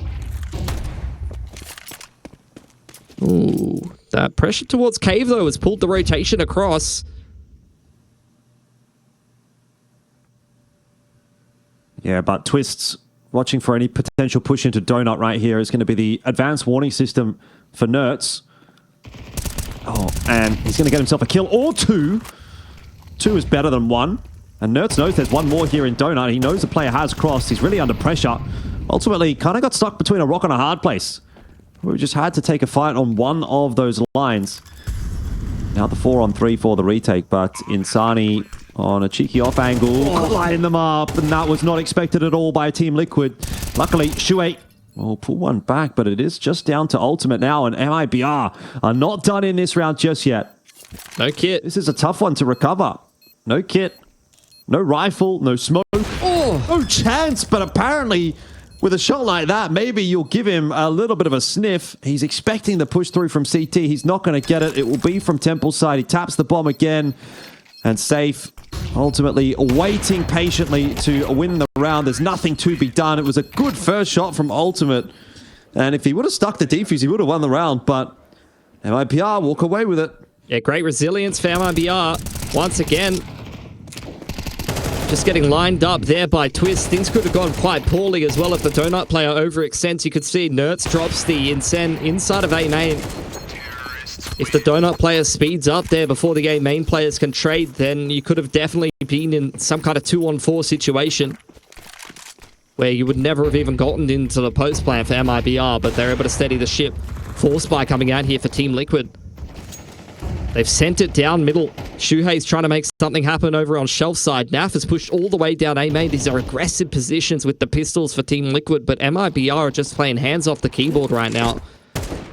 Ooh, that pressure towards Cave, though, has pulled the rotation across. Yeah, but Twist's watching for any potential push into Donut right here is going to be the advanced warning system for Nerds. Oh, and he's going to get himself a kill or 2. 2 is better than 1. And Nerds knows there's one more here in Donut. He knows the player has crossed. He's really under pressure. Ultimately, kind of got stuck between a rock and a hard place. We just had to take a fight on one of those lines. Now the 4-on-3 for the retake, but Insani on a cheeky off angle, lighting them up, and that was not expected at all by Team Liquid. Luckily, Shuei will pull one back, but it is just down to Ultimate now, and MIBR are not done in this round just yet. No kit. This is a tough one to recover. No kit, no rifle, no smoke. Oh, No chance, but apparently with a shot like that, maybe you'll give him a little bit of a sniff. He's expecting the push through from CT. He's not going to get it. It will be from Temple side. He taps the bomb again, and Safe ultimately waiting patiently to win the round. There's nothing to be done. It was a good first shot from Ultimate, and if he would have stuck the defuse, he would have won the round, but MIBR walk away with it. yeah, great resilience for MIBR. Once again, just getting lined up there by Twist. Things could have gone quite poorly as well if the Donut player overextends. You could see Nertz drops the Incen inside of A main. If the Donut player speeds up there before the A main players can trade, then you could have definitely been in some kind of 2-on-4 situation where you would never have even gotten into the post plan for MIBR, but they're able to steady the ship. Force Spy coming out here for Team Liquid. They've sent it down middle. Shuhei's trying to make something happen over on shelf side. Naf has pushed all the way down A main. These are aggressive positions with the pistols for Team Liquid, but MIBR are just playing hands off the keyboard right now.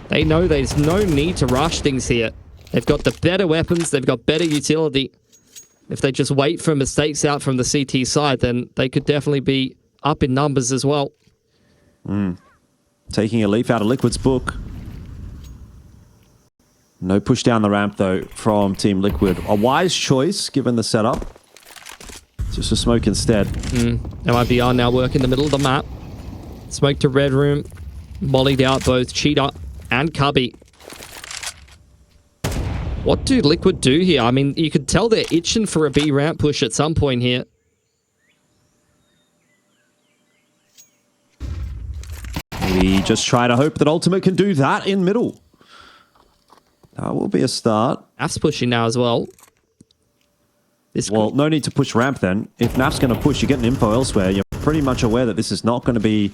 They know there's no need to rush things here. They've got the better weapons. They've got better utility. If they just wait for mistakes out from the CT side, then they could definitely be up in numbers as well. Taking a leaf out of Liquid's book. No push down the ramp, though, from Team Liquid. A wise choice, given the setup. Just a smoke instead. MIBR now work in the middle of the map. Smoke to Red Room. Mollied out both Cheetah and Cubby. What do Liquid do here? I mean, you could tell they're itching for a B ramp push at some point here. We just try to hope that Ultimate can do that in middle. That will be a start. Naf's pushing now as well. Well, no need to push ramp then. If Naf's going to push, you get an info elsewhere. You're pretty much aware that this is not going to be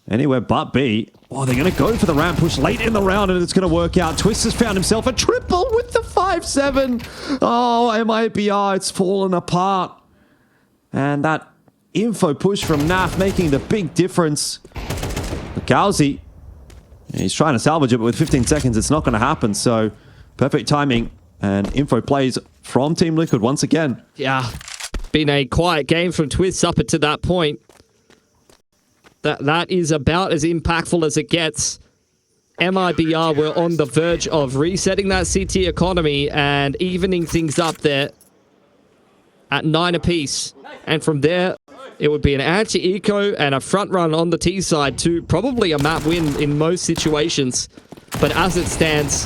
anywhere but B. Oh, they're going to go for the ramp push late in the round, and it's going to work out. Twist has found himself a triple with the 5-7. Oh, MIBR, it's fallen apart. And that info push from Naf making the big difference. Gauzy, he's trying to salvage it, but with 15 seconds, it's not going to happen. So, perfect timing and info plays from Team Liquid once again. Yeah, been a quiet game from Twist up to that point. That is about as impactful as it gets. MIBR were on the verge of resetting that CT economy and evening things up there at 9 apiece. And from there, it would be an anti-eco and a front run on the T side to probably a map win in most situations. But as it stands,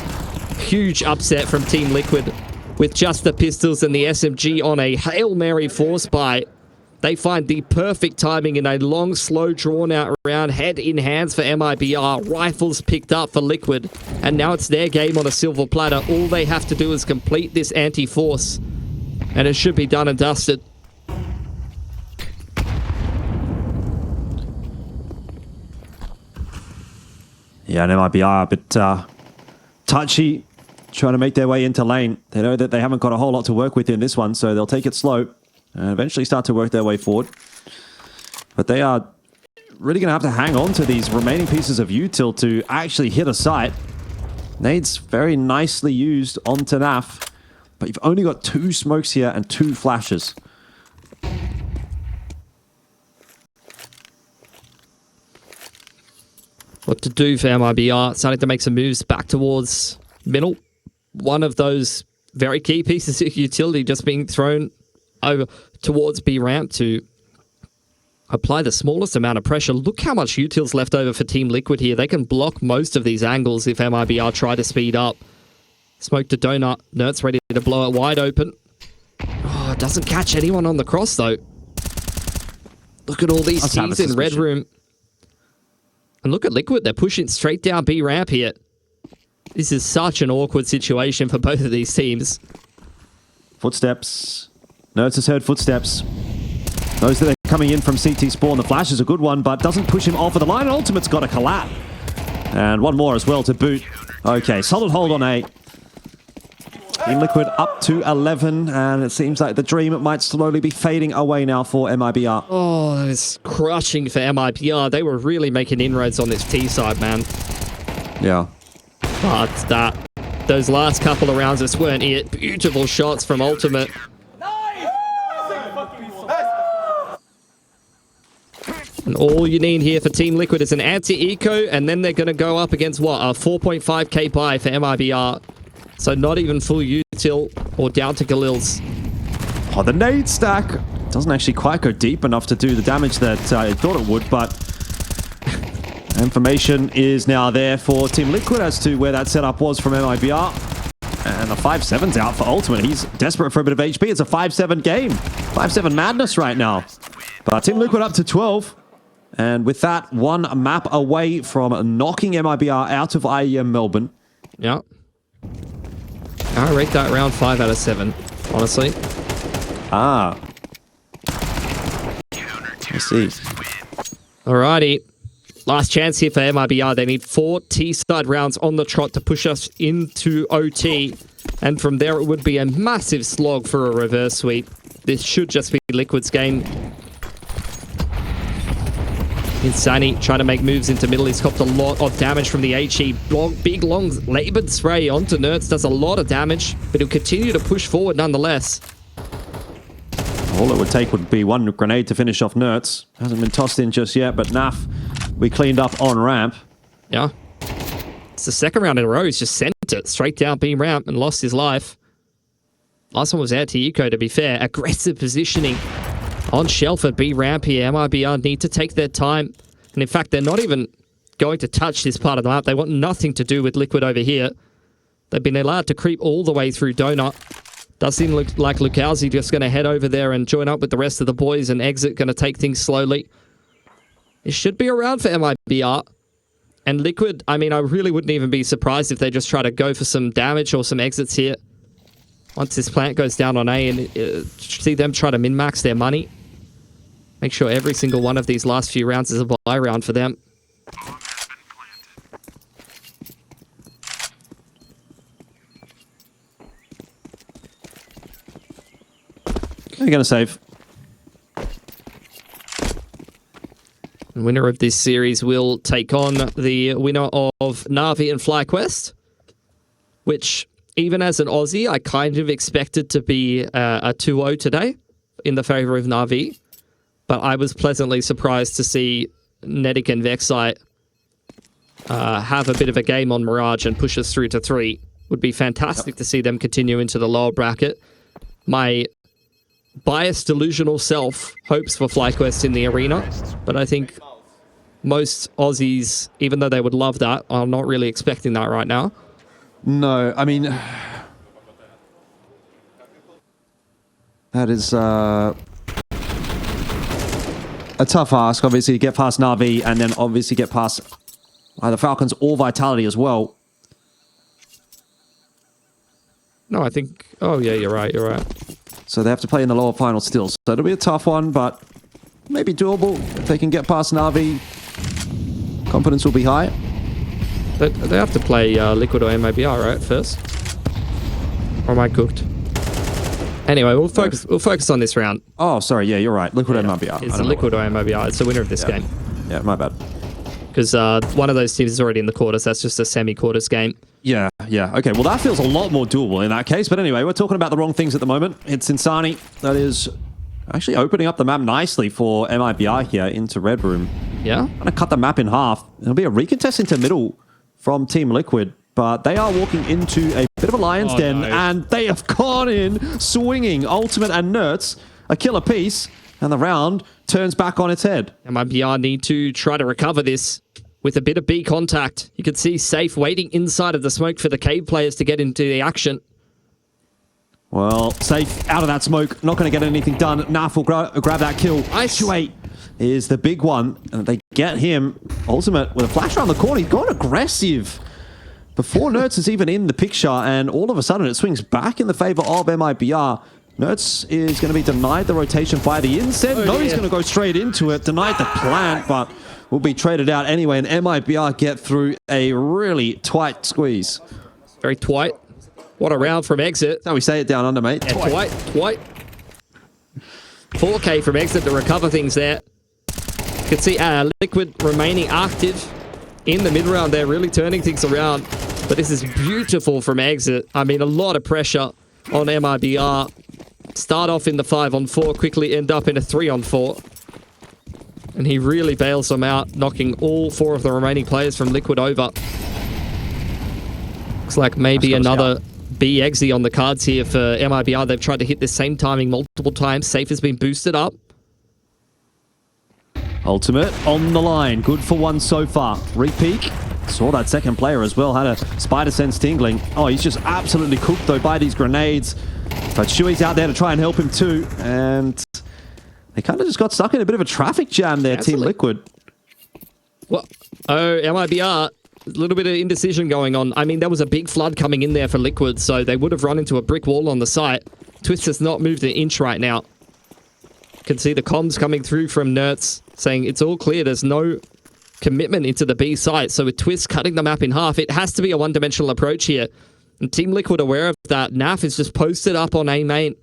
huge upset from Team Liquid with just the pistols and the SMG on a Hail Mary force buy. They find the perfect timing in a long, slow, drawn-out round, head in hands for MIBR, rifles picked up for Liquid, and now it's their game on a silver platter. All they have to do is complete this anti-force, and it should be done and dusted. Yeah, and MIBR a bit touchy, trying to make their way into lane. They know that they haven't got a whole lot to work with in this one, so they'll take it slow and eventually start to work their way forward. But they are really going to have to hang on to these remaining pieces of util to actually hit a site. Nades very nicely used onto Naf, but you've only got 2 smokes here and 2 flashes. What to do for MIBR? Starting to make some moves back towards middle. One of those very key pieces of utility just being thrown over towards B ramp to apply the smallest amount of pressure. Look how much util's left over for Team Liquid here. They can block most of these angles if MIBR try to speed up. Smoke to Donut. Nertz ready to blow it wide open. Oh, it doesn't catch anyone on the cross though. Look at all these teams in Red Room. And look at Liquid. They're pushing straight down B ramp here. This is such an awkward situation for both of these teams. Footsteps. Nertz has heard footsteps. Those that are coming in from CT Spawn. The flash is a good one, but doesn't push him off of the line. Ultimate's got a collab. And one more as well to boot. Okay, solid hold on A. Team Liquid up to 11, and it seems like the dream might slowly be fading away now for MIBR. Oh, it's crushing for MIBR. They were really making inroads on this T side, man. Yeah. But that those last couple of rounds just weren't it. Beautiful shots from Ultimate. And all you need here for Team Liquid is an anti-eco, and then they're going to go up against, what, a 4.5k buy for MIBR. So not even full util or down to Galil's. Oh, the nade stack doesn't actually quite go deep enough to do the damage that I thought it would, but information is now there for Team Liquid as to where that setup was from MIBR. And the 5-7's out for Ultimate. He's desperate for a bit of HP. It's a 5-7 game. 5-7 madness right now. But Team Liquid up to 12. And with that, one map away from knocking MIBR out of IEM Melbourne. Yeah. I rate that round 5 out of 7, honestly. Ah. I see. Alrighty. Last chance here for MIBR. They need 4 T-side rounds on the trot to push us into OT. And from there, it would be a massive slog for a reverse sweep. This should just be Liquid's game. Insani trying to make moves into middle. He's copped a lot of damage from the HE. Big, long, labored spray onto Nerds. Does a lot of damage, but he'll continue to push forward nonetheless. All it would take would be one grenade to finish off Nerds. Hasn't been tossed in just yet, but Naf, we cleaned up on ramp. Yeah. It's the second round in a row. He's just sent it straight down B ramp and lost his life. Last one was anti-eco, to be fair. Aggressive positioning on shelf at B ramp here. MIBR need to take their time. And in fact, they're not even going to touch this part of the map. They want nothing to do with Liquid over here. They've been allowed to creep all the way through Donut. Does seem like Lukowski just going to head over there and join up with the rest of the boys and exit, going to take things slowly. It should be around for MIBR. And Liquid, I mean, I really wouldn't even be surprised if they just try to go for some damage or some exits here. Once this plant goes down on A, and see them try to min-max their money. Make sure every single one of these last few rounds is a buy round for them. They're going to save. The winner of this series will take on the winner of Na'Vi and FlyQuest, which, even as an Aussie, I kind of expected to be a 2-0 today in the favor of Na'Vi. But I was pleasantly surprised to see Nedic and Vexite have a bit of a game on Mirage and push us through to 3. Would be fantastic to see them continue into the lower bracket. My biased, delusional self hopes for FlyQuest in the arena, but I think most Aussies, even though they would love that, are not really expecting that right now. No, I mean, that is a tough ask. Obviously, get past Na'Vi and then obviously get past either Falcons or Vitality as well. No, I think... Oh, yeah, you're right, you're right. So they have to play in the lower final still. So it'll be a tough one, but maybe doable. If they can get past Na'Vi, confidence will be high. They have to play Liquid or MIBR, right, first? Or am I cooked? Anyway, we'll focus on this round. Oh, sorry. Yeah, you're right. Liquid MIBR. It's the Liquid or MIBR. It's the winner of this game. Yeah, my bad. Because one of those teams is already in the quarters. That's just a semi-quarters game. Yeah. Okay, well, that feels a lot more doable in that case. But anyway, we're talking about the wrong things at the moment. It's Insani that is actually opening up the map nicely for MIBR here into Red Room. Yeah? Going to cut the map in half. It'll be a recontest into middle from Team Liquid. But they are walking into a bit of a lion's den. No. And they have gone in swinging Ultimate and Nerds. A killer piece. And the round turns back on its head. MIBR need to try to recover this with a bit of B contact. You can see Safe waiting inside of the smoke for the cave players to get into the action. Well, Safe out of that smoke. Not going to get anything done. Naf will grab that kill. Nice. Shuey is the big one. And they get him. Ultimate with a flash around the corner. He's gone aggressive before Nerds is even in the picture. And all of a sudden it swings back in the favor of MIBR. Nerds is going to be denied the rotation by the inset. Oh, no, he's going to go straight into it. Denied the plant, but will be traded out anyway. And MIBR get through a really tight squeeze. Very tight. What a round from exit. That's how we say it down under, mate. Yeah, tight. 4K from exit to recover things there. You can see Liquid remaining active in the mid round there, really turning things around. But this is beautiful from Exit. I mean, a lot of pressure on MIBR. Start off in the 5-on-4, quickly end up in a 3-on-4. And he really bails them out, knocking all 4 of the remaining players from Liquid over. Looks like maybe another B Exy on the cards here for MIBR. They've tried to hit the same timing multiple times. Safe has been boosted up. Ultimate on the line. Good for one so far. Re-peek. Saw that second player as well. Had a spider sense tingling. Oh, he's just absolutely cooked though by these grenades. But Shui's out there to try and help him too. And they kind of just got stuck in a bit of a traffic jam there, Team Liquid. Well, oh, MIBR. A little bit of indecision going on. I mean, there was a big flood coming in there for Liquid, so they would have run into a brick wall on the site. Twist has not moved an inch right now. You can see the comms coming through from Nerds saying it's all clear. There's no commitment into the B site. So with Twist cutting the map in half, it has to be a one-dimensional approach here. And Team Liquid aware of that. NAF is just posted up on A main.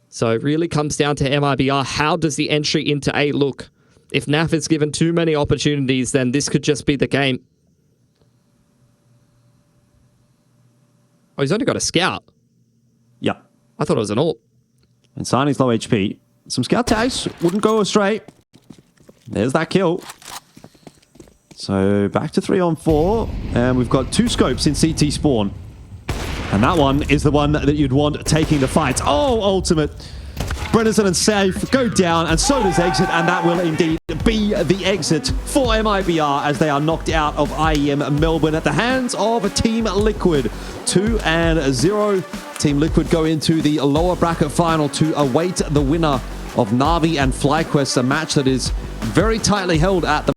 So it really comes down to MIBR. How does the entry into A look? If NAF is given too many opportunities, then this could just be the game. Oh, he's only got a scout. Yeah. I thought it was an ult. And Sani's low HP. Some scout tags wouldn't go astray. There's that kill. So back to 3-on-4. And we've got 2 scopes in CT spawn. And that one is the one that you'd want taking the fight. Oh, ultimate. Brennerson and Safe go down, and so does Exit, and that will indeed be the exit for MIBR as they are knocked out of IEM Melbourne at the hands of Team Liquid. 2-0. Team Liquid go into the lower bracket final to await the winner of Na'Vi and FlyQuest, a match that is very tightly held at the